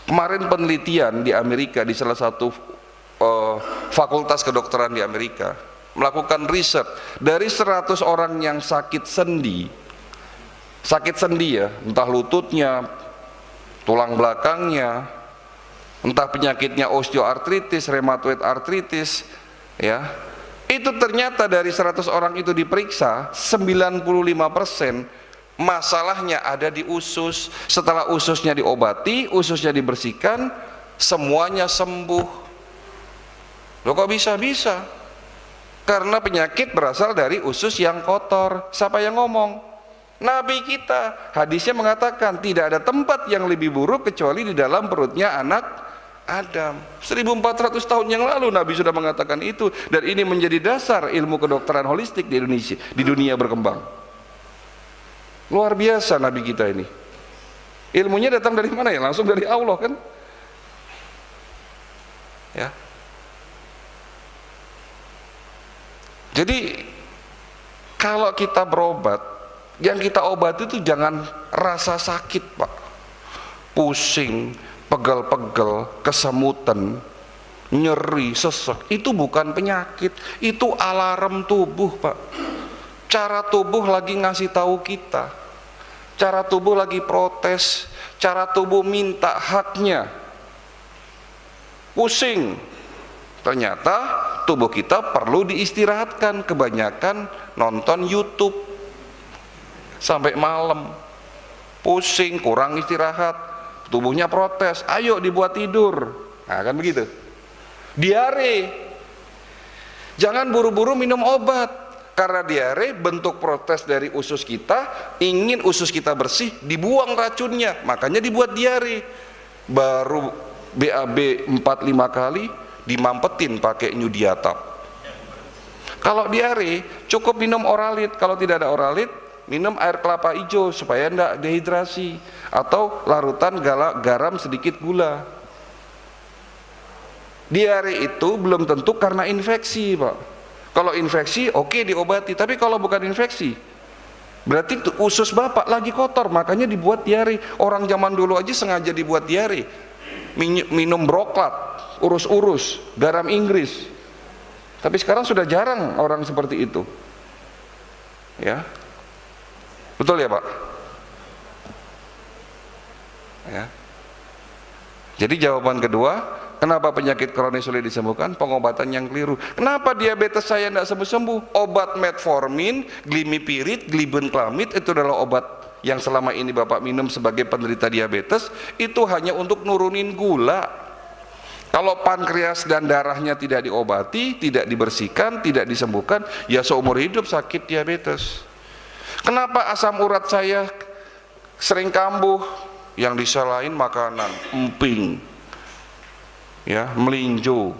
Kemarin penelitian di Amerika, di salah satu fakultas kedokteran di Amerika, melakukan riset dari 100 orang yang sakit sendi ya, entah lututnya, tulang belakangnya, entah penyakitnya osteoartritis, rheumatoid artritis, ya. Itu ternyata dari 100 orang itu diperiksa, 95% masalahnya ada di usus. Setelah ususnya diobati, ususnya dibersihkan, semuanya sembuh. Loh kok bisa-bisa? Karena penyakit berasal dari usus yang kotor. Siapa yang ngomong? Nabi kita. Hadisnya mengatakan tidak ada tempat yang lebih buruk kecuali di dalam perutnya anak Adam. 1400 tahun yang lalu Nabi sudah mengatakan itu, dan ini menjadi dasar ilmu kedokteran holistik di Indonesia, di dunia berkembang. Luar biasa Nabi kita ini. Ilmunya datang dari mana ya? Langsung dari Allah kan? Ya. Jadi kalau kita berobat, yang kita obati itu jangan rasa sakit, Pak. Pusing, pegel-pegel, kesemutan, nyeri, sesek, itu bukan penyakit, itu alarm tubuh, Pak. Cara tubuh lagi ngasih tahu kita, cara tubuh lagi protes, cara tubuh minta haknya. Pusing, ternyata tubuh kita perlu diistirahatkan. Kebanyakan nonton YouTube sampai malam, pusing, kurang istirahat, tubuhnya protes, ayo dibuat tidur. Nah kan begitu. Diare, jangan buru-buru minum obat, karena diare bentuk protes dari usus kita, ingin usus kita bersih, dibuang racunnya, makanya dibuat diare. Baru BAB 4-5 kali dimampetin pakai Nyudiatap. Kalau diare cukup minum Oralit, kalau tidak ada Oralit minum air kelapa hijau supaya tidak dehidrasi, atau larutan garam sedikit gula. Diare itu belum tentu karena infeksi, Pak. Kalau infeksi oke diobati, tapi kalau bukan infeksi berarti usus bapak lagi kotor, makanya dibuat diare. Orang zaman dulu aja sengaja dibuat diare, minum broklat, urus-urus, garam Inggris. Tapi sekarang sudah jarang orang seperti itu, ya. Betul ya Pak? Ya. Jadi jawaban kedua, kenapa penyakit kronis sulit disembuhkan? Pengobatan yang keliru. Kenapa diabetes saya tidak sembuh-sembuh? Obat metformin, glimipirid, glibenclamid itu adalah obat yang selama ini Bapak minum sebagai penderita diabetes, itu hanya untuk nurunin gula. Kalau pankreas dan darahnya tidak diobati, tidak dibersihkan, tidak disembuhkan, ya seumur hidup sakit diabetes. Kenapa asam urat saya sering kambuh? Yang disalahin makanan, emping, ya, melinjo,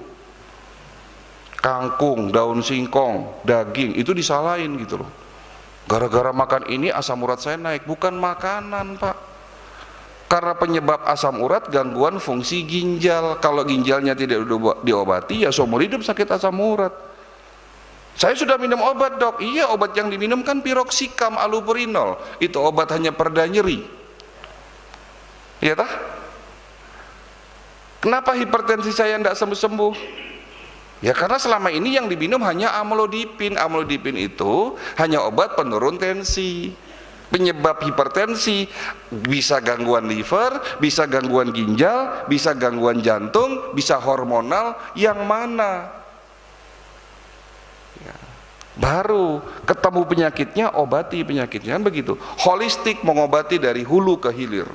kangkung, daun singkong, daging, itu disalahin gitu loh. Gara-gara makan ini asam urat saya naik. Bukan makanan, Pak. Karena penyebab asam urat gangguan fungsi ginjal. Kalau ginjalnya tidak diobati, ya seumur hidup sakit asam urat. Saya sudah minum obat, Dok. Iya, obat yang diminum kan piroxicam allopurinol. Itu obat hanya pereda nyeri. Iya tah? Kenapa hipertensi saya tidak sembuh-sembuh? Ya karena selama ini yang diminum hanya amlodipin. Amlodipin itu hanya obat penurun tensi. Penyebab hipertensi bisa gangguan liver, bisa gangguan ginjal, bisa gangguan jantung, bisa hormonal, yang mana? Ya. Baru ketemu penyakitnya, obati penyakitnya, kan begitu. Holistik, mengobati dari hulu ke hilir.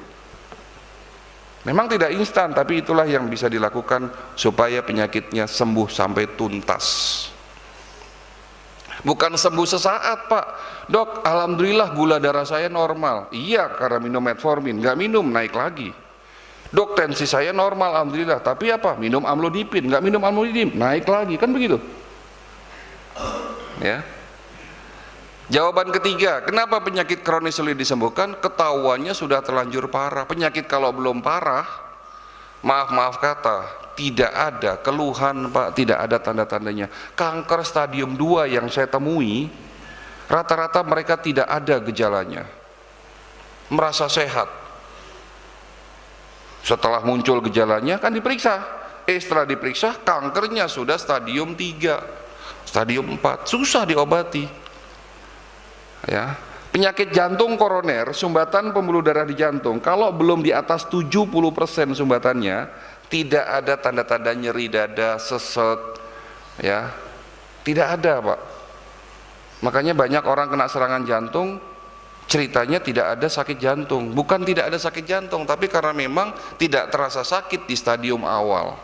Memang tidak instan, tapi itulah yang bisa dilakukan supaya penyakitnya sembuh sampai tuntas. Bukan sembuh sesaat, Pak. Dok, alhamdulillah gula darah saya normal. Iya, karena minum metformin. Nggak minum, naik lagi. Dok, tensi saya normal, alhamdulillah. Tapi apa? Minum amlodipin. Nggak minum amlodipin, naik lagi. Kan begitu? Ya. Jawaban ketiga, kenapa penyakit kronis sulit disembuhkan? Ketahuannya sudah terlanjur parah. Penyakit kalau belum parah, maaf kata, tidak ada keluhan, Pak, tidak ada tanda-tandanya. Kanker stadium 2 yang saya temui, rata-rata mereka tidak ada gejalanya, merasa sehat. Setelah muncul gejalanya kan diperiksa, setelah diperiksa kankernya sudah stadium 3, stadium 4, susah diobati. Ya, Penyakit jantung koroner, sumbatan pembuluh darah di jantung, kalau belum di atas 70% sumbatannya, tidak ada tanda-tanda nyeri dada, seset, ya, tidak ada, Pak. Makanya banyak orang kena serangan jantung, ceritanya tidak ada sakit jantung. Bukan tidak ada sakit jantung, tapi karena memang tidak terasa sakit di stadium awal.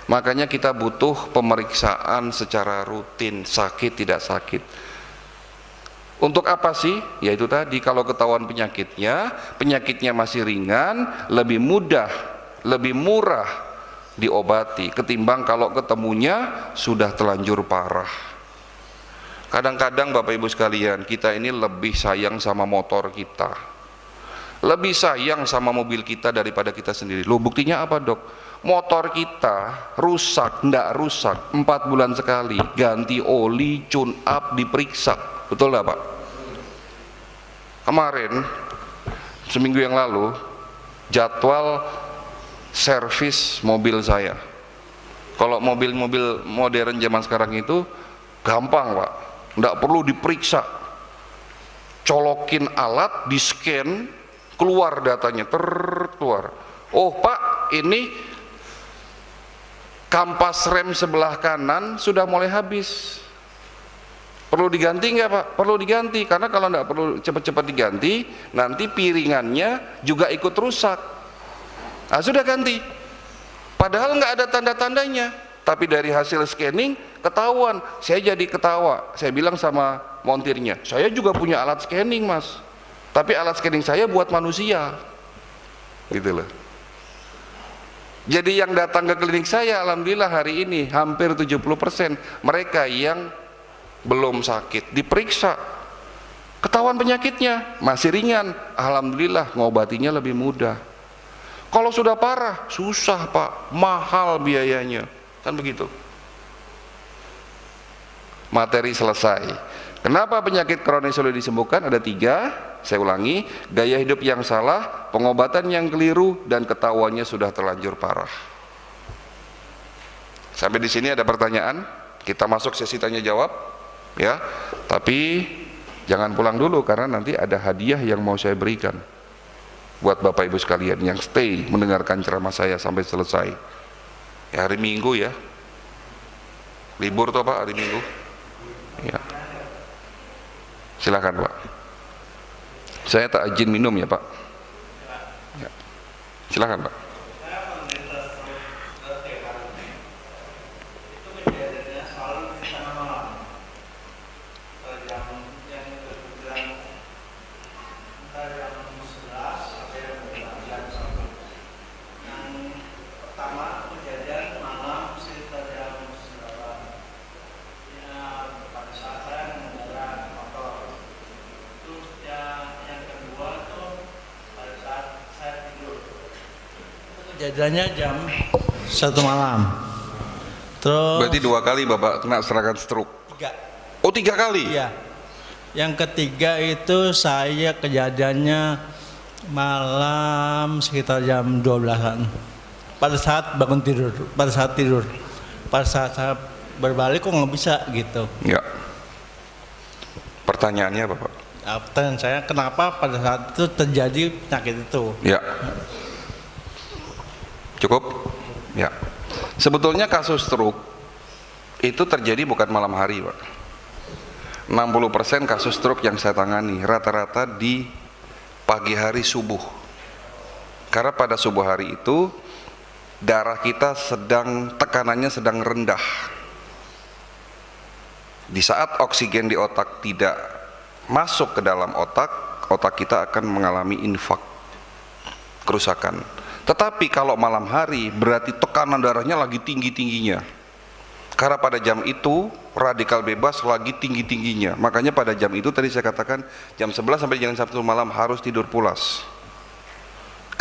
Makanya kita butuh pemeriksaan secara rutin, sakit tidak sakit. Untuk apa sih? Yaitu tadi, kalau ketahuan penyakitnya masih ringan, lebih mudah, lebih murah diobati ketimbang kalau ketemunya sudah telanjur parah. Kadang-kadang Bapak Ibu sekalian, kita ini lebih sayang sama motor kita, lebih sayang sama mobil kita daripada kita sendiri. Loh, buktinya apa, Dok? Motor kita rusak, ndak rusak, 4 bulan sekali ganti oli, tune up, diperiksa. Betul nggak, Pak? Kemarin, seminggu yang lalu, jadwal servis mobil saya. Kalau mobil-mobil modern zaman sekarang itu gampang, Pak, nggak perlu diperiksa, colokin alat, di scan, keluar datanya, keluar. Oh Pak, ini kampas rem sebelah kanan sudah mulai habis, perlu diganti nggak, Pak? Perlu diganti, karena kalau nggak perlu cepat-cepat diganti, nanti piringannya juga ikut rusak. Nah, sudah ganti, padahal nggak ada tanda-tandanya, tapi dari hasil scanning ketahuan. Saya jadi ketawa, saya bilang sama montirnya, saya juga punya alat scanning, Mas, tapi alat scanning saya buat manusia, gitu loh. Jadi yang datang ke klinik saya, alhamdulillah hari ini hampir 70% mereka yang belum sakit, diperiksa, ketahuan penyakitnya masih ringan, alhamdulillah ngobatinya lebih mudah. Kalau sudah parah, susah, Pak, mahal biayanya, kan begitu. Materi selesai. Kenapa penyakit kronis sulit disembuhkan? Ada 3, saya ulangi: gaya hidup yang salah, pengobatan yang keliru, dan ketahuannya sudah terlanjur parah. Sampai di sini ada pertanyaan? Kita masuk sesi tanya jawab, ya. Tapi jangan pulang dulu, karena nanti ada hadiah yang mau saya berikan buat Bapak Ibu sekalian yang stay mendengarkan ceramah saya sampai selesai. Ya, hari Minggu ya, libur toh Pak, hari Minggu. Ya, silakan Pak. Saya tak izin minum ya Pak. Ya. Silakan Pak. Kejadiannya jam 1 malam. Terus Berarti 2 kali Bapak kena serangan stroke? 3. Oh, 3 kali? Iya. Yang ketiga itu saya kejadiannya malam sekitar jam 12-an. Pada saat bangun tidur, pada saat tidur. Pada saat saya berbalik kok nggak bisa gitu. Ya. Pertanyaannya apa Pak? Pertanyaan saya, kenapa pada saat itu terjadi penyakit itu? Ya. Cukup? Ya. Sebetulnya kasus stroke itu terjadi bukan malam hari, Pak. 60% kasus stroke yang saya tangani rata-rata di pagi hari subuh. Karena pada subuh hari itu darah kita tekanannya sedang rendah. Di saat oksigen di otak tidak masuk ke dalam otak, otak kita akan mengalami infak, kerusakan. Tetapi kalau malam hari berarti tekanan darahnya lagi tinggi-tingginya. Karena pada jam itu radikal bebas lagi tinggi-tingginya. Makanya pada jam itu tadi saya katakan jam 11 sampai jam 1 malam harus tidur pulas.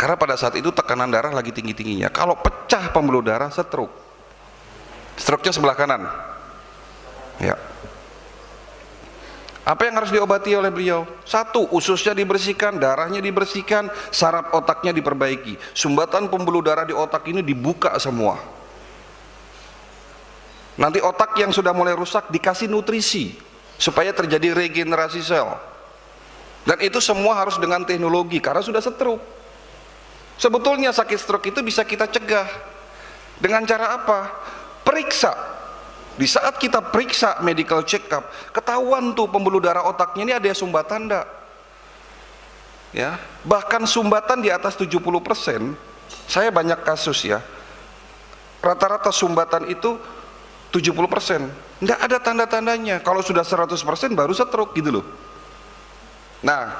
Karena pada saat itu tekanan darah lagi tinggi-tingginya. Kalau pecah pembuluh darah, stroke. Stroke-nya sebelah kanan. Ya. Apa yang harus diobati oleh beliau? 1, ususnya dibersihkan, darahnya dibersihkan, saraf otaknya diperbaiki. Sumbatan pembuluh darah di otak ini dibuka semua. Nanti otak yang sudah mulai rusak dikasih nutrisi supaya terjadi regenerasi sel. Dan itu semua harus dengan teknologi karena sudah stroke. Sebetulnya sakit stroke itu bisa kita cegah dengan cara apa? Periksa. Di saat kita periksa medical check up, ketahuan tuh pembuluh darah otaknya ini ada sumbatan enggak? Ya, bahkan sumbatan di atas 70%. Saya banyak kasus ya. Rata-rata sumbatan itu 70%. Enggak ada tanda-tandanya. Kalau sudah 100% baru stroke gitu loh. Nah,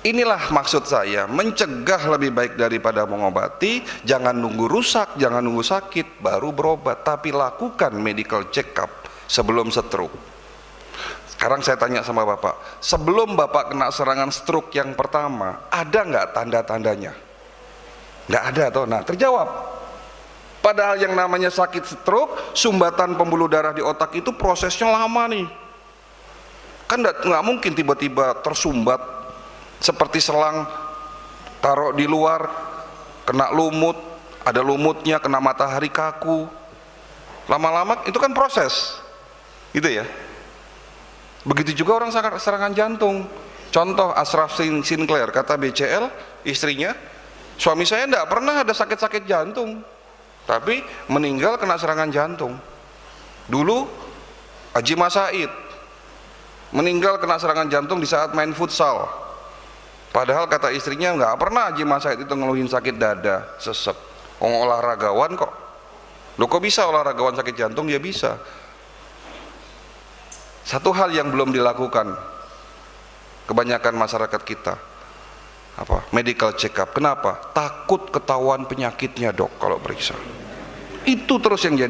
inilah maksud saya, mencegah lebih baik daripada mengobati. Jangan nunggu rusak, jangan nunggu sakit baru berobat, tapi lakukan medical check up sebelum stroke. Sekarang saya tanya sama Bapak, sebelum Bapak kena serangan stroke yang pertama, ada nggak tanda-tandanya? Nggak ada toh. Nah, terjawab. Padahal yang namanya sakit stroke, sumbatan pembuluh darah di otak itu prosesnya lama nih. Kan nggak mungkin tiba-tiba tersumbat seperti selang taruh di luar, kena lumut, ada lumutnya, kena matahari kaku. Lama-lama itu kan proses, gitu ya. Begitu juga orang serangan jantung. Contoh Ashraf Sinclair, kata BCL istrinya, suami saya enggak pernah ada sakit-sakit jantung, tapi meninggal kena serangan jantung. Dulu Haji Mas Said meninggal kena serangan jantung di saat main futsal. Padahal kata istrinya enggak pernah Haji Mas Said itu ngeluhin sakit dada, sesek. Olahragawan kok. Loh kok bisa olahragawan sakit jantung? Ya bisa. Satu hal yang belum dilakukan kebanyakan masyarakat kita, apa? Medical check up. Kenapa? Takut ketahuan penyakitnya, Dok, kalau periksa. Itu terus yang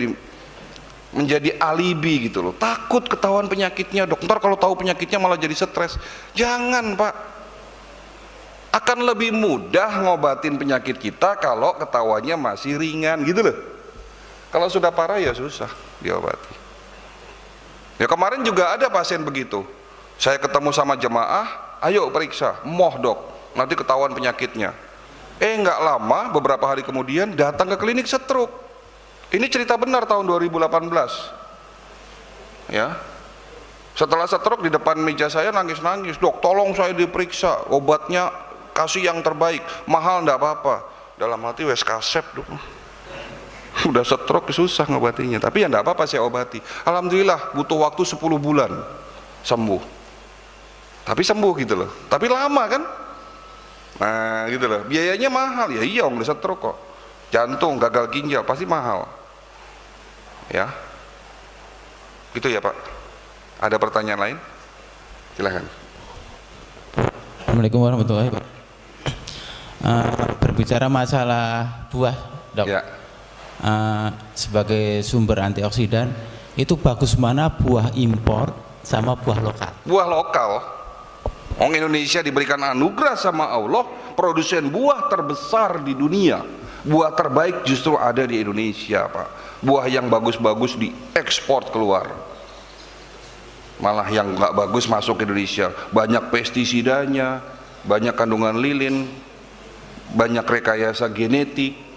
menjadi alibi gitu loh. Takut ketahuan penyakitnya, Dok. Ntar kalau tahu penyakitnya malah jadi stres. Jangan, Pak. Akan lebih mudah ngobatin penyakit kita kalau ketahuannya masih ringan gitu loh. Kalau sudah parah ya susah diobati. Ya kemarin juga ada pasien begitu. Saya ketemu sama jemaah, ayo periksa, moh Dok, nanti ketahuan penyakitnya. Nggak lama, beberapa hari kemudian datang ke klinik stroke. Ini cerita benar tahun 2018. Ya, setelah stroke di depan meja saya nangis-nangis, Dok tolong saya diperiksa, obatnya kasih yang terbaik, mahal nggak apa-apa. Dalam hati wes kasep Dok. Udah stroke susah ngobatinya, tapi ya enggak apa-apa saya obati. Alhamdulillah butuh waktu 10 bulan sembuh. Tapi sembuh gitu loh. Tapi lama kan? Nah, gitu loh. Biayanya mahal ya. Iya, udah stroke kok. Jantung, gagal ginjal pasti mahal. Ya. Gitu ya, Pak. Ada pertanyaan lain? Silahkan. Assalamualaikum warahmatullahi wabarakatuh. Berbicara masalah buah, Dok. Ya. Sebagai sumber antioksidan itu bagus mana buah impor sama buah lokal? Buah lokal, orang Indonesia diberikan anugerah sama Allah produsen buah terbesar di dunia. Buah terbaik justru ada di Indonesia, Pak. Buah yang bagus-bagus diekspor keluar, malah yang nggak bagus masuk ke Indonesia. Banyak pestisidanya, banyak kandungan lilin, banyak rekayasa genetik.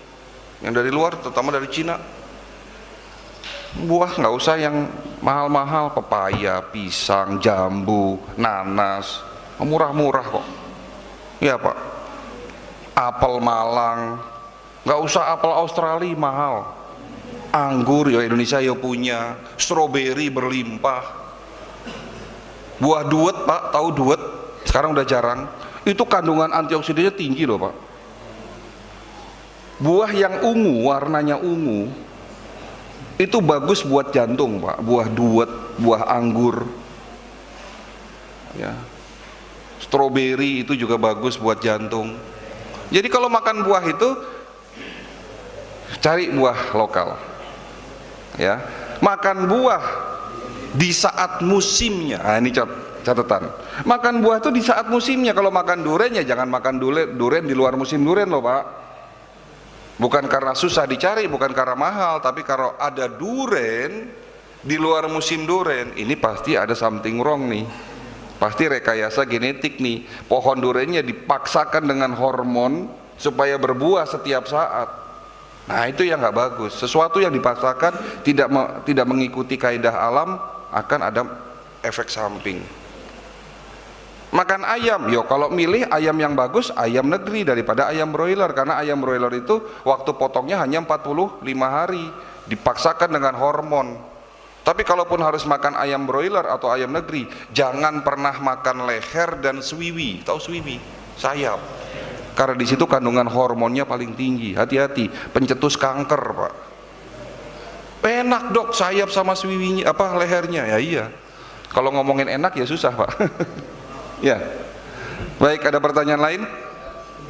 Yang dari luar, terutama dari Cina. Buah nggak usah yang mahal-mahal, pepaya, pisang, jambu, nanas, murah-murah kok. Ya Pak. Apel Malang, nggak usah apel Australia mahal. Anggur ya Indonesia ya punya, stroberi berlimpah. Buah duet Pak, tahu duet? Sekarang udah jarang. Itu kandungan antioksidannya tinggi loh Pak. Buah yang ungu, warnanya ungu, itu bagus buat jantung Pak. Buah duet, buah anggur, ya. Stroberi itu juga bagus buat jantung. Jadi kalau makan buah itu cari buah lokal, ya. Makan buah di saat musimnya. Nah, ini catatan. Makan buah itu di saat musimnya. Kalau makan durian ya jangan makan durian di luar musim durian loh Pak. Bukan karena susah dicari, bukan karena mahal, tapi kalau ada duren di luar musim duren, ini pasti ada something wrong nih. Pasti rekayasa genetik nih. Pohon durennya dipaksakan dengan hormon supaya berbuah setiap saat. Nah, itu yang nggak bagus. Sesuatu yang dipaksakan tidak mengikuti kaidah alam akan ada efek samping. Makan ayam, yo kalau milih ayam yang bagus ayam negeri daripada ayam broiler, karena ayam broiler itu waktu potongnya hanya 45 hari, dipaksakan dengan hormon. Tapi kalaupun harus makan ayam broiler atau ayam negeri, jangan pernah makan leher dan swiwi. Tahu swiwi? Sayap. Karena di situ kandungan hormonnya paling tinggi. Hati-hati, pencetus kanker, Pak. Enak dok sayap sama swiwinya, apa lehernya? Ya iya. Kalau ngomongin enak ya susah, Pak. Ya, baik, ada pertanyaan lain?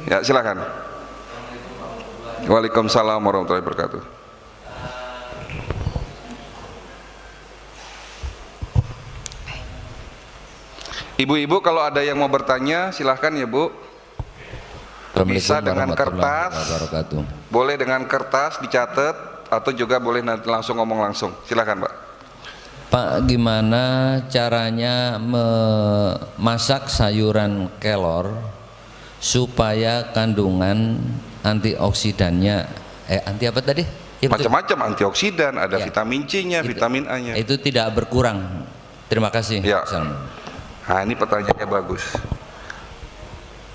Ya, silakan. Waalaikumsalam warahmatullahi wabarakatuh. Ibu-ibu kalau ada yang mau bertanya silahkan ya Bu. Bisa dengan kertas, boleh dengan kertas dicatat, atau juga boleh nanti langsung ngomong langsung. Silahkan Pak. Pak, gimana caranya memasak sayuran kelor supaya kandungan antioksidannya anti apa tadi? Ya, macam-macam antioksidan, ada ya, vitamin C-nya, vitamin A-nya. Itu tidak berkurang. Terima kasih. Ya. Nah, ini pertanyaannya bagus.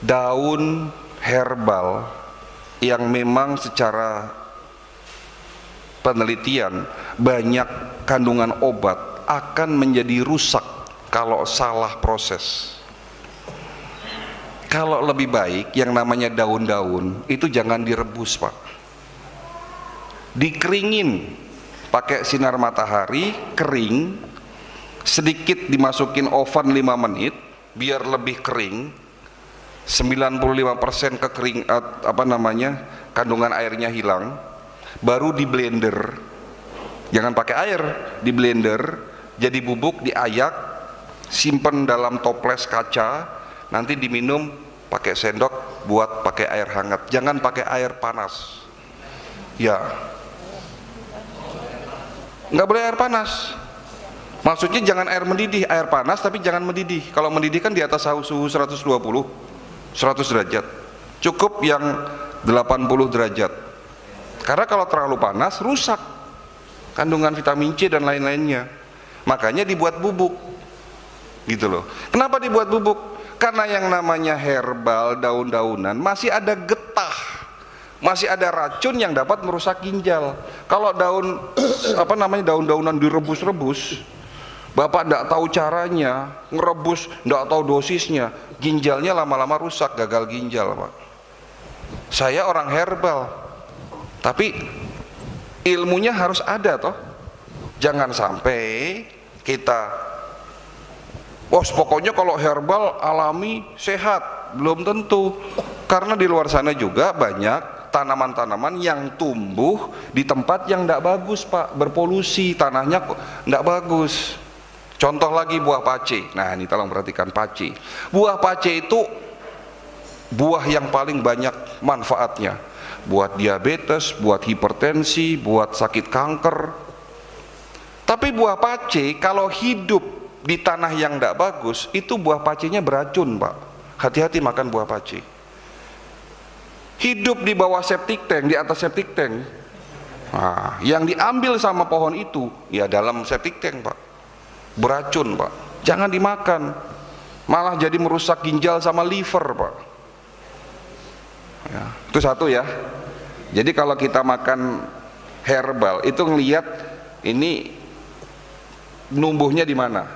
Daun herbal yang memang secara penelitian banyak kandungan obat akan menjadi rusak kalau salah proses. Kalau lebih baik yang namanya daun-daun itu jangan direbus Pak, dikeringin pakai sinar matahari, kering, sedikit dimasukin oven 5 menit biar lebih kering, 95% kekering kandungan airnya hilang, baru di blender. Jangan pakai air, di blender jadi bubuk, diayak, simpen dalam toples kaca, nanti diminum pakai sendok buat pakai air hangat. Jangan pakai air panas. Ya, nggak boleh air panas. Maksudnya jangan air mendidih, air panas tapi jangan mendidih. Kalau mendidih kan di atas suhu 120, 100 derajat. Cukup yang 80 derajat. Karena kalau terlalu panas rusak kandungan vitamin C dan lain-lainnya. Makanya dibuat bubuk, gitu loh. Kenapa dibuat bubuk? Karena yang namanya herbal, daun-daunan masih ada getah, masih ada racun yang dapat merusak ginjal. Kalau daun daun-daunan direbus-rebus, Bapak tidak tahu caranya, ngerebus, tidak tahu dosisnya, ginjalnya lama-lama rusak, gagal ginjal Pak. Saya orang herbal, tapi ilmunya harus ada toh. Jangan sampai kita pokoknya kalau herbal alami sehat, belum tentu. Karena di luar sana juga banyak tanaman-tanaman yang tumbuh di tempat yang tidak bagus Pak, berpolusi, tanahnya tidak bagus. Contoh lagi buah pace. Nah ini tolong perhatikan pace. Buah pace itu buah yang paling banyak manfaatnya, buat diabetes, buat hipertensi, buat sakit kanker. Tapi buah pace kalau hidup di tanah yang tidak bagus, itu buah pacenya beracun Pak. Hati-hati makan buah pace. Hidup di bawah septic tank, di atas septic tank, nah, yang diambil sama pohon itu ya dalam septic tank Pak, beracun Pak. Jangan dimakan, malah jadi merusak ginjal sama liver Pak ya. Itu satu ya. Jadi kalau kita makan herbal itu ngelihat ini numbuhnya di mana,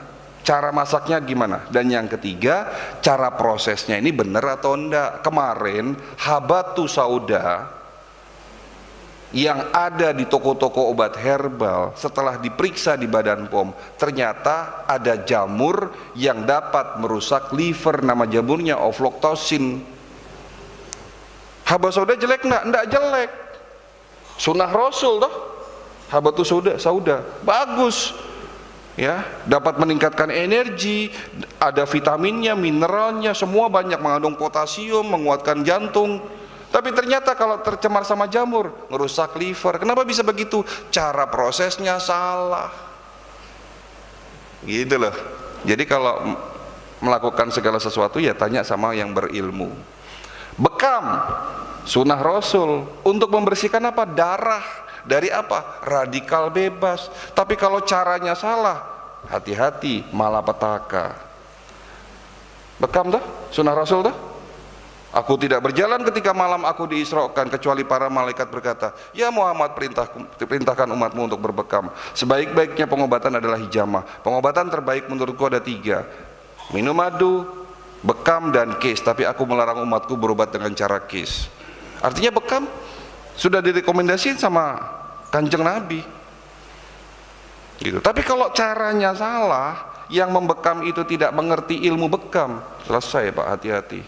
cara masaknya gimana, dan yang ketiga cara prosesnya ini benar atau enggak. Kemarin habatus sauda yang ada di toko-toko obat herbal setelah diperiksa di Badan POM ternyata ada jamur yang dapat merusak liver, nama jamurnya ofloxacin. Habatus sauda jelek enggak? Enggak jelek, sunnah Rasul toh. Habatus sauda bagus ya, dapat meningkatkan energi, ada vitaminnya, mineralnya, semua banyak, mengandung potasium, menguatkan jantung. Tapi ternyata kalau tercemar sama jamur merusak liver. Kenapa bisa begitu? Cara prosesnya salah, gitu loh. Jadi kalau melakukan segala sesuatu ya tanya sama yang berilmu. Bekam sunnah Rasul untuk membersihkan apa? Darah. Dari apa? Radikal bebas. Tapi kalau caranya salah, hati-hati, malapetaka. Bekam dah, sunnah Rasul dah. Aku tidak berjalan ketika malam aku diisrokan kecuali para malaikat berkata, ya Muhammad, perintahkan umatmu untuk berbekam. Sebaik-baiknya pengobatan adalah hijamah. Pengobatan terbaik menurutku ada 3, minum madu, bekam, dan kis. Tapi aku melarang umatku berobat dengan cara kis. Artinya bekam sudah direkomendasikan sama Kanjeng Nabi gitu. Tapi kalau caranya salah, yang membekam itu tidak mengerti ilmu bekam, selesai Pak, hati-hati,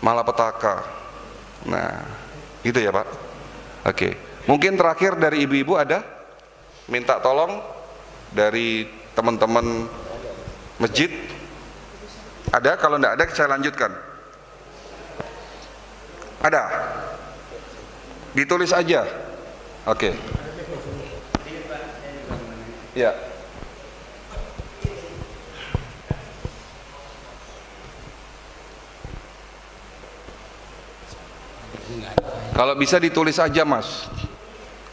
malapetaka. Nah gitu ya Pak. Oke, mungkin terakhir dari ibu-ibu ada minta tolong dari teman-teman masjid. Ada? Kalau tidak ada saya lanjutkan. Ada? Ditulis aja. Oke. Ya. Kalau bisa ditulis aja Mas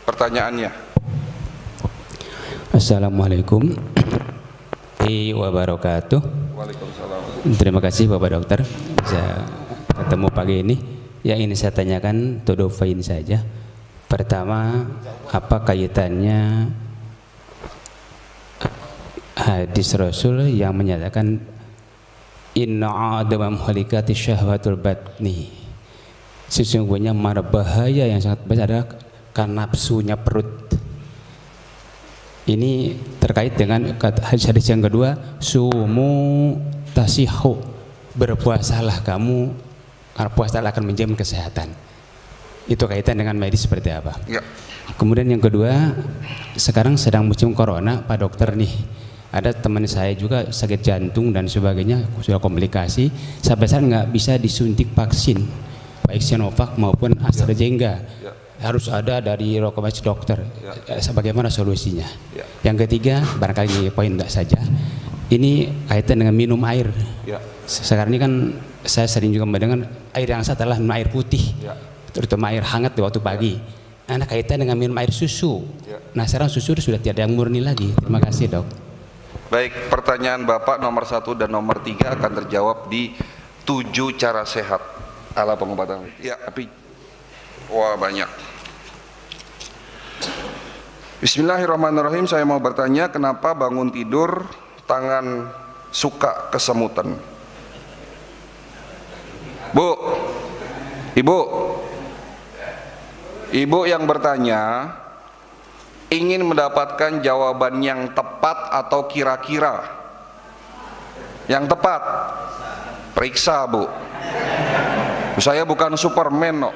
pertanyaannya. Assalamualaikum warahmatullahi wabarakatuh. Waalaikumsalam. Terima kasih Bapak Dokter bisa ketemu pagi ini. Yang ini saya tanyakan to the point saja. Pertama, apa kaitannya hadis Rasul yang menyatakan inna adama muhlikati syahwatul batni, sesungguhnya mara bahaya yang sangat besar adalah karena nafsunya perut. Ini terkait dengan hadis yang kedua, sumu tasihu, berpuasalah kamu karena puasa akan menjamin kesehatan. Itu kaitan dengan medis seperti apa? Ya. Kemudian yang kedua, sekarang sedang musim corona Pak Dokter nih. Ada teman saya juga sakit jantung dan sebagainya, sudah komplikasi, sampai saat nggak bisa disuntik vaksin, baik Sinovac maupun AstraZeneca. Ya. Harus ada dari rekomendasi dokter. Ya. Bagaimana solusinya? Ya. Yang ketiga, barangkali poin enggak saja. Ini kaitan dengan minum air. Ya. Sekarang ini kan saya sering juga mendengar air yang sehat adalah minum air putih, Ya. terutama air hangat di waktu pagi. Nah, kaitan dengan minum air susu. Ya. Nah, sekarang susu sudah tidak yang murni lagi. Terima kasih Dok. Baik, pertanyaan Bapak nomor 1 dan nomor 3 akan terjawab di 7 cara sehat ala pengobatan. Ya, tapi wah banyak. Bismillahirrahmanirrahim. Saya mau bertanya, kenapa bangun tidur tangan suka kesemutan? Bu, ibu yang bertanya ingin mendapatkan jawaban yang tepat atau kira-kira yang tepat. Periksa Bu. Saya bukan Superman, no.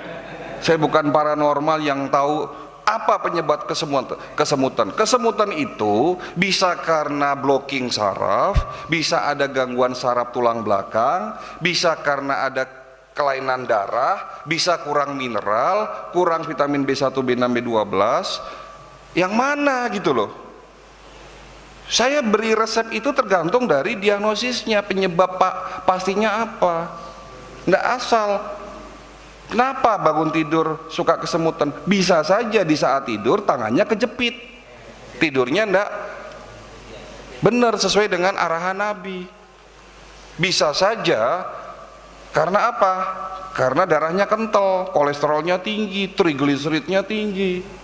Saya bukan paranormal yang tahu apa penyebab kesemutan. Kesemutan itu bisa karena blocking saraf, bisa ada gangguan saraf tulang belakang, bisa karena ada kelainan darah, bisa kurang mineral, kurang vitamin B1, B6, B12. Yang mana gitu loh. Saya beri resep itu tergantung dari diagnosisnya, penyebab pastinya apa. Nggak asal. Kenapa bangun tidur suka kesemutan? Bisa saja di saat tidur tangannya kejepit, tidurnya nggak benar sesuai dengan arahan Nabi. Bisa saja karena apa? Karena darahnya kental, kolesterolnya tinggi, trigliseridnya tinggi.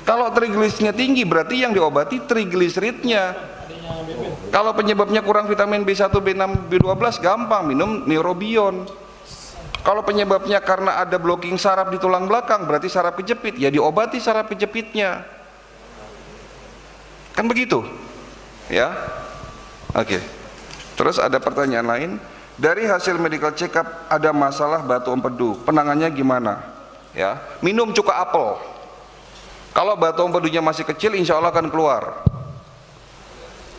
Kalau trigliseridnya tinggi berarti yang diobati trigliseridnya. Kalau penyebabnya kurang vitamin B1, B6, B12 gampang minum Neurobion. Kalau penyebabnya karena ada blocking saraf di tulang belakang berarti saraf kejepit, ya diobati saraf kejepitnya. Kan begitu? Ya. Oke. Terus ada pertanyaan lain. Dari hasil medical check up ada masalah batu empedu. Penangannya gimana? Ya, minum cuka apel. Kalau batu empedunya masih kecil, insya Allah akan keluar.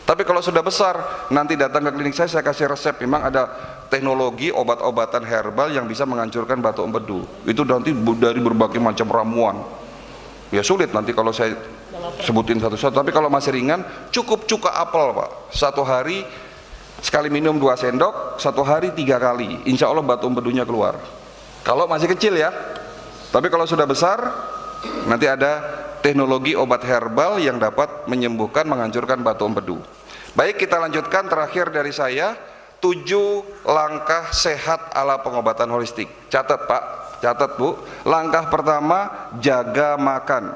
Tapi kalau sudah besar, nanti datang ke klinik saya kasih resep. Memang ada teknologi obat-obatan herbal yang bisa menghancurkan batu empedu. Itu nanti dari berbagai macam ramuan. Ya sulit nanti kalau saya sebutin satu-satu. Tapi kalau masih ringan, cukup cuka apel Pak. Satu hari sekali minum 2 sendok, satu hari 3 kali. Insya Allah batu empedunya keluar. Kalau masih kecil ya. Tapi kalau sudah besar, nanti ada teknologi obat herbal yang dapat menyembuhkan, menghancurkan batu empedu. Baik, kita lanjutkan terakhir dari saya. 7 langkah sehat ala pengobatan holistik. Catat Pak, catat Bu. Langkah pertama, jaga makan.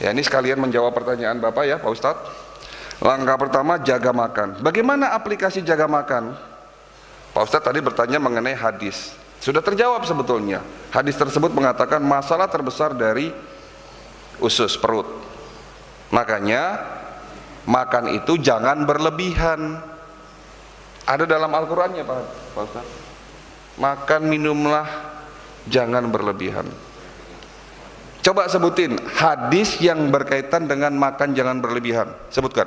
Ya, ini sekalian menjawab pertanyaan Bapak ya Pak Ustadz. Langkah pertama, jaga makan. Bagaimana aplikasi jaga makan? Pak Ustadz tadi bertanya mengenai hadis. Sudah terjawab sebetulnya. Hadis tersebut mengatakan masalah terbesar dari usus perut. Makanya makan itu jangan berlebihan. Ada dalam Al-Qur'annya Pak Ustaz. Makan minumlah jangan berlebihan. Coba sebutin hadis yang berkaitan dengan makan jangan berlebihan. Sebutkan.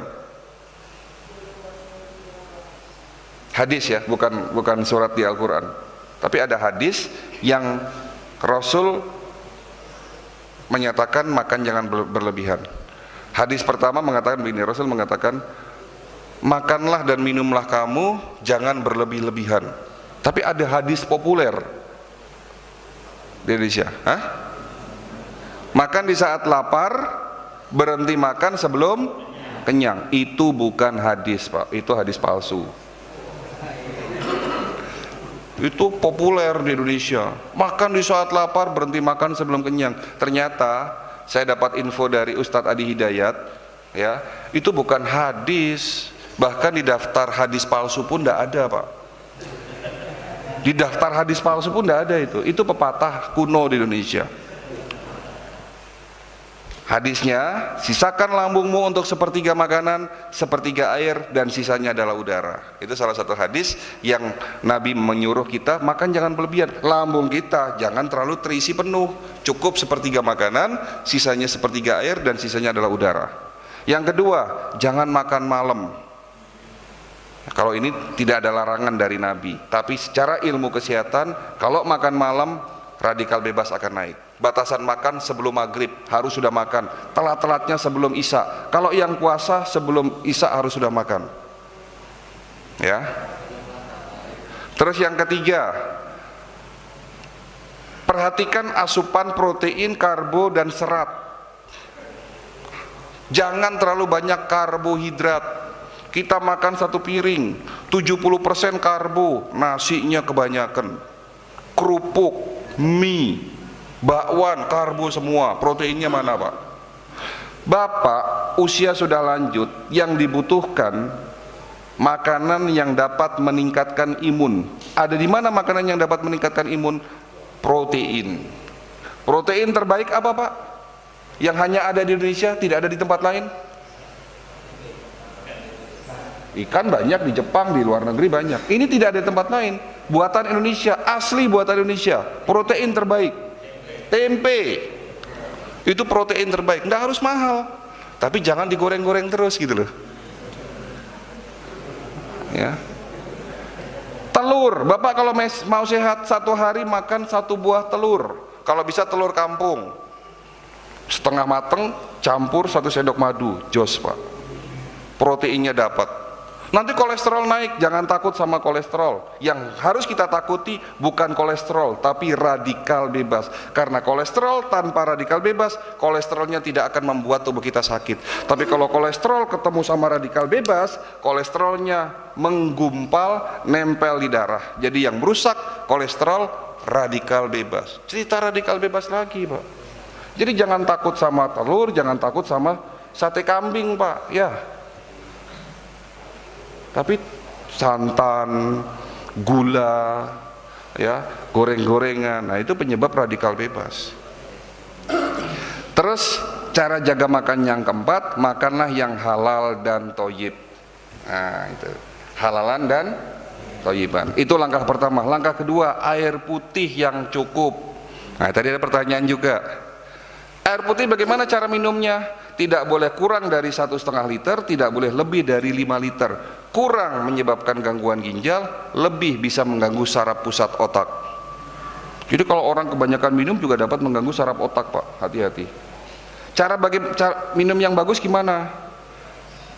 Hadis ya, bukan surat di Al-Qur'an. Tapi ada hadis yang Rasul menyatakan makan jangan berlebihan. Hadis pertama mengatakan begini, Rasul mengatakan makanlah dan minumlah kamu jangan berlebih-lebihan. Tapi ada hadis populer di Indonesia, makan di saat lapar, berhenti makan sebelum kenyang. Itu bukan hadis Pak, itu hadis palsu. Itu populer di Indonesia, makan di saat lapar, berhenti makan sebelum kenyang. Ternyata saya dapat info dari Ustadz Adi Hidayat, ya, itu bukan hadis. Bahkan di daftar hadis palsu pun tidak ada Pak. Di daftar hadis palsu pun tidak ada itu. Itu pepatah kuno di Indonesia. Hadisnya, sisakan lambungmu untuk sepertiga makanan, sepertiga air, dan sisanya adalah udara. Itu salah satu hadis yang Nabi menyuruh kita makan jangan berlebihan. Lambung kita jangan terlalu terisi penuh, cukup sepertiga makanan, sisanya sepertiga air, dan sisanya adalah udara. Yang kedua, jangan makan malam. Kalau ini tidak ada larangan dari Nabi, tapi secara ilmu kesehatan, kalau makan malam radikal bebas akan naik. Batasan makan sebelum maghrib harus sudah makan, telat-telatnya sebelum isya. Kalau yang puasa sebelum isya harus sudah makan, ya. Terus yang ketiga, perhatikan asupan protein, karbo, dan serat. Jangan terlalu banyak karbohidrat. Kita makan satu piring 70% karbo, nasinya kebanyakan, kerupuk, mie, bakwan, karbo semua. Proteinnya mana Pak? Bapak usia sudah lanjut, yang dibutuhkan makanan yang dapat meningkatkan imun. Ada di mana makanan yang dapat meningkatkan imun? Protein. Protein terbaik apa Pak? Yang hanya ada di Indonesia, tidak ada di tempat lain? Ikan banyak di Jepang, di luar negeri banyak. Ini tidak ada di tempat lain. Buatan Indonesia, asli buatan Indonesia. Protein terbaik. Tempe. Itu protein terbaik. Nggak harus mahal, tapi jangan digoreng-goreng terus gitu loh. Ya. Telur. Bapak kalau mau sehat satu hari makan 1 buah telur. Kalau bisa telur kampung. Setengah mateng, campur 1 sendok madu. Jos Pak. Proteinnya dapat. Nanti kolesterol naik, jangan takut sama kolesterol. Yang harus kita takuti bukan kolesterol, tapi radikal bebas. Karena kolesterol tanpa radikal bebas, kolesterolnya tidak akan membuat tubuh kita sakit. Tapi kalau kolesterol ketemu sama radikal bebas, kolesterolnya menggumpal, nempel di darah. Jadi yang merusak kolesterol radikal bebas. Cerita radikal bebas lagi Pak. Jadi jangan takut sama telur, jangan takut sama sate kambing Pak, ya. Tapi santan, gula, ya, goreng-gorengan, nah itu penyebab radikal bebas. Terus cara jaga makan yang keempat, makanlah yang halal dan thayyib. Nah itu, halalan dan thayyiban. Itu langkah pertama. Langkah kedua, air putih yang cukup. Nah tadi ada pertanyaan juga. Air putih bagaimana cara minumnya? Tidak boleh kurang dari 1,5 liter, tidak boleh lebih dari 5 liter. Kurang menyebabkan gangguan ginjal, lebih bisa mengganggu saraf pusat otak. Jadi kalau orang kebanyakan minum juga dapat mengganggu saraf otak Pak, hati-hati. Cara minum yang bagus gimana?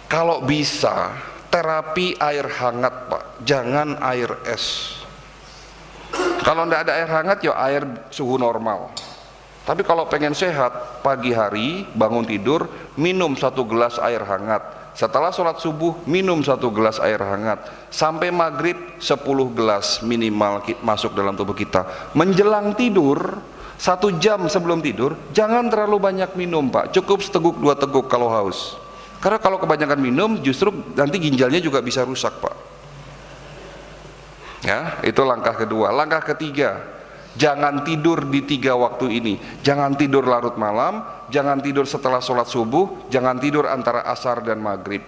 Kalau bisa terapi air hangat Pak, jangan air es. Kalau tidak ada air hangat ya air suhu normal. Tapi kalau pengen sehat, pagi hari bangun tidur minum 1 gelas air hangat. setelah sholat subuh minum 1 gelas air hangat, sampai maghrib 10 gelas minimal masuk dalam tubuh kita. Menjelang tidur 1 jam sebelum tidur jangan terlalu banyak minum Pak, cukup seteguk 2 teguk kalau haus, karena kalau kebanyakan minum justru nanti ginjalnya juga bisa rusak Pak. Ya, itu langkah kedua. Langkah ketiga, jangan tidur di 3 waktu ini. Jangan tidur larut malam, jangan tidur setelah sholat subuh, jangan tidur antara asar dan maghrib.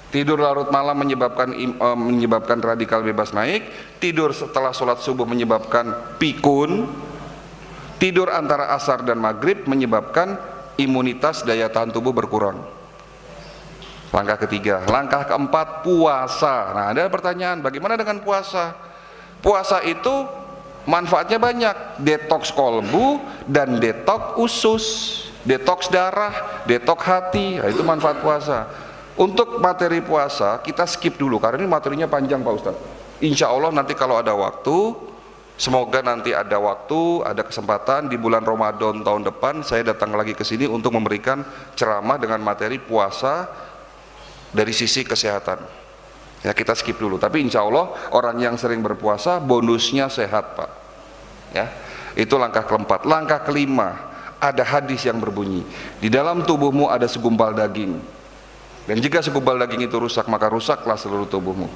Tidur larut malam menyebabkan radikal bebas naik, tidur setelah sholat subuh menyebabkan pikun, tidur antara asar dan maghrib menyebabkan imunitas daya tahan tubuh berkurang. Langkah ketiga. Langkah keempat, puasa. Nah, ada pertanyaan, bagaimana dengan puasa? Puasa itu manfaatnya banyak, detoks kolbu dan detoks usus, detoks darah, detoks hati. Nah, itu manfaat puasa. Untuk materi puasa kita skip dulu karena ini materinya panjang Pak Ustadz. Insya Allah nanti kalau ada waktu, semoga nanti ada waktu, ada kesempatan di bulan Ramadan tahun depan saya datang lagi ke sini untuk memberikan ceramah dengan materi puasa dari sisi kesehatan. Ya, kita skip dulu, tapi insya Allah orang yang sering berpuasa bonusnya sehat Pak. Ya, itu langkah keempat. Langkah kelima, ada hadis yang berbunyi, di dalam tubuhmu ada segumpal daging, dan jika segumpal daging itu rusak maka rusaklah seluruh tubuhmu.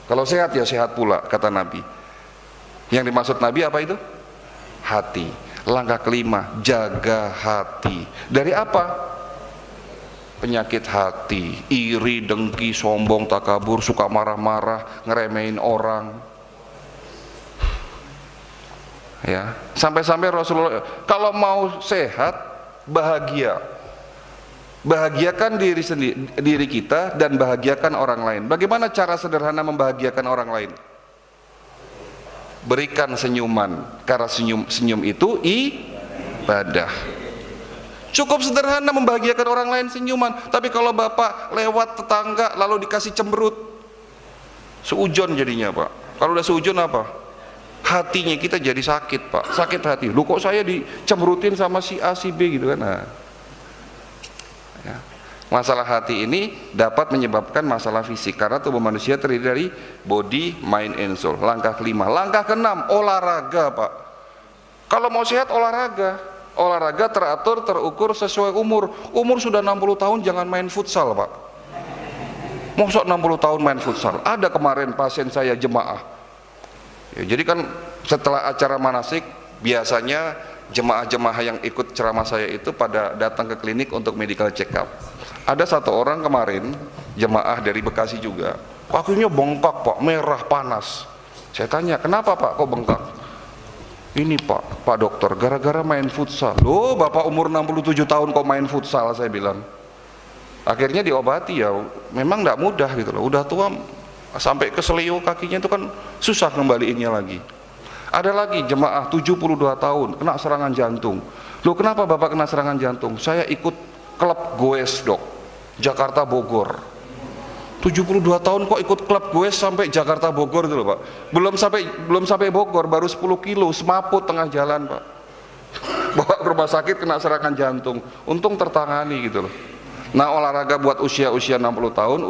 Kalau sehat ya sehat pula, kata Nabi. Yang dimaksud Nabi apa itu? Hati. Langkah kelima, jaga hati. Dari apa? Penyakit hati, iri, dengki, sombong, takabur, suka marah-marah, ngeremehin orang. Ya, sampai-sampai Rasulullah kalau mau sehat, bahagia. Bahagiakan diri kita dan bahagiakan orang lain. Bagaimana cara sederhana membahagiakan orang lain? Berikan senyuman, karena senyum itu ibadah. Cukup sederhana membahagiakan orang lain, senyuman. Tapi kalau bapak lewat tetangga lalu dikasih cemberut, seujon jadinya Pak. Kalau udah seujon apa? Hatinya kita jadi sakit Pak, sakit hati. Lu kok saya dicemberutin sama si A, si B gitu kan. Nah, ya. Masalah hati ini dapat menyebabkan masalah fisik karena tubuh manusia terdiri dari body, mind, and soul. Langkah kelima. Langkah keenam, olahraga Pak. Kalau mau sehat olahraga. Olahraga teratur, terukur sesuai umur. Umur sudah 60 tahun jangan main futsal Pak. Masa 60 tahun main futsal? Ada kemarin pasien saya jemaah ya, jadi kan setelah acara manasik biasanya jemaah-jemaah yang ikut ceramah saya itu pada datang ke klinik untuk medical check up. Ada 1 orang kemarin jemaah dari Bekasi juga, kakinya bengkak Pak, merah panas. Saya tanya, kenapa Pak kok bengkak? Ini Pak dokter, gara-gara main futsal. Loh, bapak umur 67 tahun kok main futsal, saya bilang. Akhirnya diobati ya, memang tidak mudah gitu loh. Udah tua sampai ke selio kakinya itu kan susah kembaliinnya lagi. Ada lagi jemaah 72 tahun kena serangan jantung. Loh, kenapa bapak kena serangan jantung? Saya ikut klub goes dok, Jakarta Bogor. 72 tahun kok ikut klub gue sampai Jakarta Bogor dulu Pak. Belum sampai Bogor, baru 10 kilo, semaput tengah jalan Pak. Bawa ke rumah sakit kena serangan jantung. Untung tertangani gitu loh. Nah, olahraga buat usia-usia 60 tahun,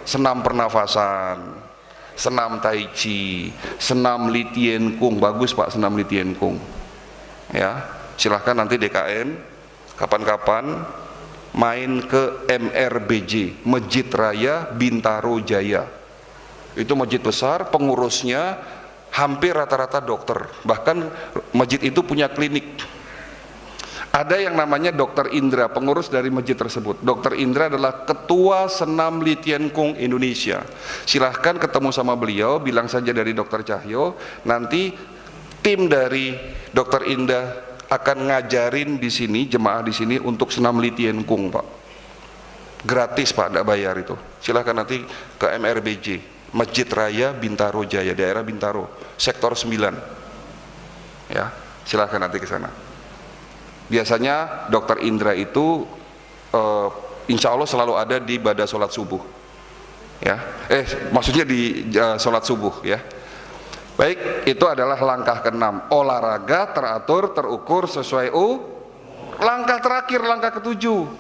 senam pernafasan, senam tai chi, senam Li Tien Kung. Bagus Pak senam Li Tien Kung. Ya, silahkan nanti DKM kapan-kapan main ke MRBJ, Masjid Raya Bintaro Jaya. Itu masjid besar, pengurusnya hampir rata-rata dokter. Bahkan masjid itu punya klinik. Ada yang namanya Dr. Indra, pengurus dari masjid tersebut. Dr. Indra adalah Ketua Senam Li Tien Kung Indonesia. Silahkan ketemu sama beliau, bilang saja dari Dr. Cahyo. Nanti tim dari Dr. Indra akan ngajarin di sini, jemaah di sini untuk senam Li Tien Kung Pak. Gratis Pak, tidak bayar itu. Silahkan nanti ke MRBJ, Masjid Raya Bintaro Jaya, daerah Bintaro, sektor 9. Ya, silahkan nanti ke sana. Biasanya Dr. Indra itu insya Allah selalu ada di ibadah sholat subuh. Ya, maksudnya di sholat subuh ya. Baik, itu adalah langkah ke-6, olahraga teratur, terukur sesuai langkah terakhir, langkah ke-7,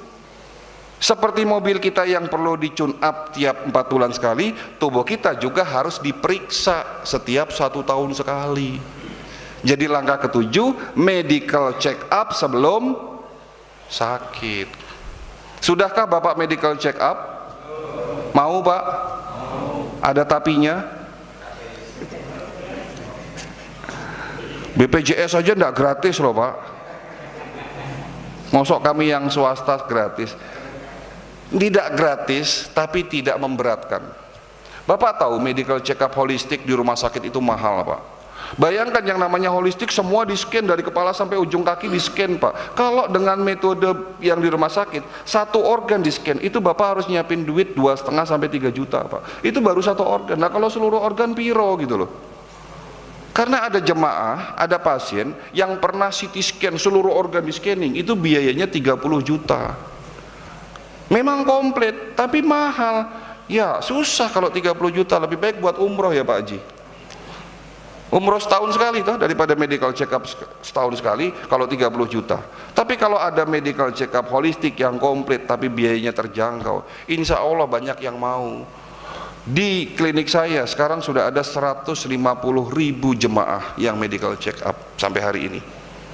Seperti mobil kita yang perlu di tune up tiap 4 bulan sekali, tubuh kita juga harus diperiksa setiap 1 tahun sekali. Jadi langkah ketujuh, medical check up sebelum sakit. Sudahkah Bapak medical check up? Mau Pak? Ada tapinya? BPJS aja enggak gratis loh Pak. Mosok kami yang swasta gratis? Tidak gratis, tapi tidak memberatkan. Bapak tahu medical check up holistik di rumah sakit itu mahal Pak. Bayangkan yang namanya holistik semua di scan dari kepala sampai ujung kaki di scan Pak. Kalau dengan metode yang di rumah sakit, 1 organ di scan, itu Bapak harus nyiapin duit 2,5 sampai 3 juta Pak. Itu baru 1 organ. Nah kalau seluruh organ piro gitu loh. Karena ada jemaah, ada pasien yang pernah CT scan seluruh organ di scanning, itu biayanya 30 juta. Memang komplit, tapi mahal. Ya susah kalau 30 juta, lebih baik buat umroh ya Pak Haji. Umroh setahun sekali toh, daripada medical check up setahun sekali kalau 30 juta. Tapi kalau ada medical check up holistik yang komplit tapi biayanya terjangkau, insya Allah banyak yang mau. Di klinik saya sekarang sudah ada 150.000 jemaah yang medical check up sampai hari ini.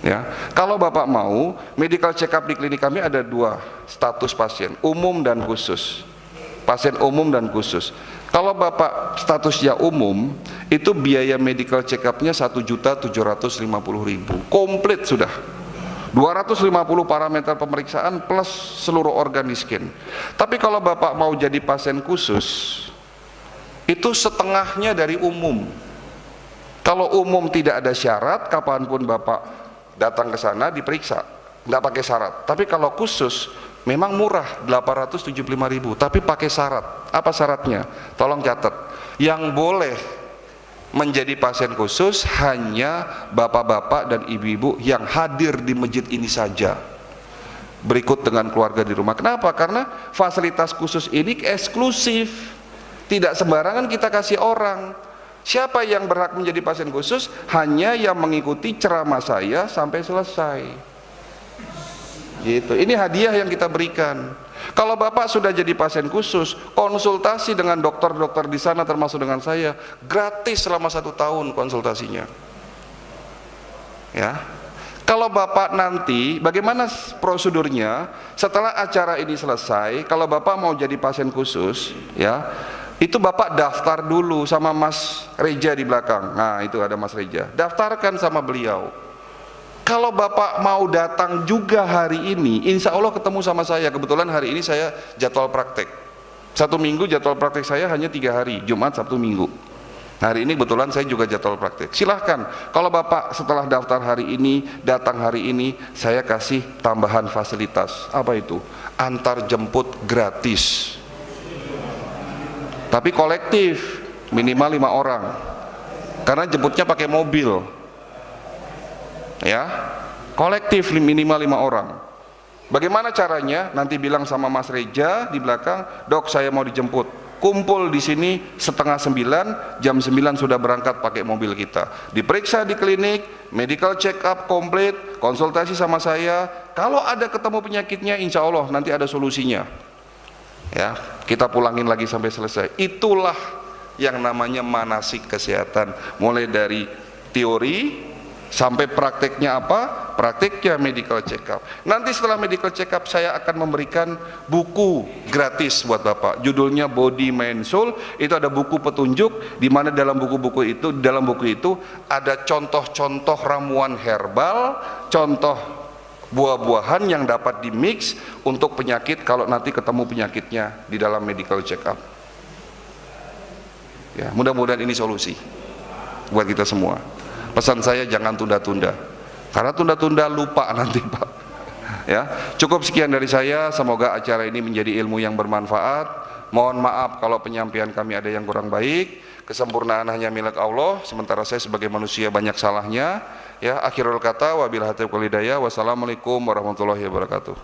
Ya, kalau Bapak mau, medical check up di klinik kami ada 2 status pasien, umum dan khusus. Pasien umum dan khusus. Kalau Bapak statusnya umum, itu biaya medical check up-nya 1.750.000, komplit sudah. 250 parameter pemeriksaan plus seluruh organ di scan. Tapi kalau Bapak mau jadi pasien khusus, itu setengahnya dari umum. Kalau umum tidak ada syarat, kapanpun Bapak datang ke sana diperiksa, nggak pakai syarat. Tapi kalau khusus memang murah 875.000, tapi pakai syarat. Apa syaratnya? Tolong catat. Yang boleh menjadi pasien khusus hanya bapak-bapak dan ibu-ibu yang hadir di masjid ini saja, berikut dengan keluarga di rumah. Kenapa? Karena fasilitas khusus ini eksklusif, tidak sembarangan kita kasih orang. Siapa yang berhak menjadi pasien khusus? Hanya yang mengikuti ceramah saya sampai selesai. Gitu. Ini hadiah yang kita berikan. Kalau Bapak sudah jadi pasien khusus, konsultasi dengan dokter-dokter di sana termasuk dengan saya, gratis selama 1 tahun konsultasinya. Ya. Kalau Bapak nanti, bagaimana prosedurnya? Setelah acara ini selesai, kalau Bapak mau jadi pasien khusus, ya, itu Bapak daftar dulu sama Mas Reja di belakang. Nah itu ada Mas Reja, daftarkan sama beliau. Kalau Bapak mau datang juga hari ini, insya Allah ketemu sama saya. Kebetulan hari ini saya jadwal praktek 1 minggu, jadwal praktek saya hanya 3 hari, Jumat, Sabtu, Minggu. Hari ini kebetulan saya juga jadwal praktek. Silahkan, kalau Bapak setelah daftar hari ini, datang hari ini, saya kasih tambahan fasilitas. Apa itu? Antar jemput gratis, tapi kolektif, minimal 5 orang, karena jemputnya pakai mobil. Ya, kolektif minimal 5 orang. Bagaimana caranya? Nanti bilang sama Mas Reja di belakang, Dok saya mau dijemput. Kumpul di sini 8:30, jam 9 sudah berangkat pakai mobil kita. Diperiksa di klinik, medical check up komplit, konsultasi sama saya. Kalau ada ketemu penyakitnya, insya Allah nanti ada solusinya. Ya, kita pulangin lagi sampai selesai. Itulah yang namanya manasik kesehatan, mulai dari teori sampai prakteknya apa? Prakteknya medical check up. Nanti setelah medical check up saya akan memberikan buku gratis buat Bapak. Judulnya Body Mind Soul. Itu ada buku petunjuk di mana dalam buku itu ada contoh-contoh ramuan herbal, contoh buah-buahan yang dapat dimix untuk penyakit kalau nanti ketemu penyakitnya di dalam medical check up. Ya, mudah-mudahan ini solusi buat kita semua. Pesan saya jangan tunda-tunda, karena tunda-tunda lupa nanti Pak. Ya, cukup sekian dari saya. Semoga acara ini menjadi ilmu yang bermanfaat. Mohon maaf kalau penyampaian kami ada yang kurang baik. Kesempurnaan hanya milik Allah. Sementara saya sebagai manusia banyak salahnya. Ya, akhirul kata wabillahi taufiq wal hidayah. Wassalamualaikum warahmatullahi wabarakatuh.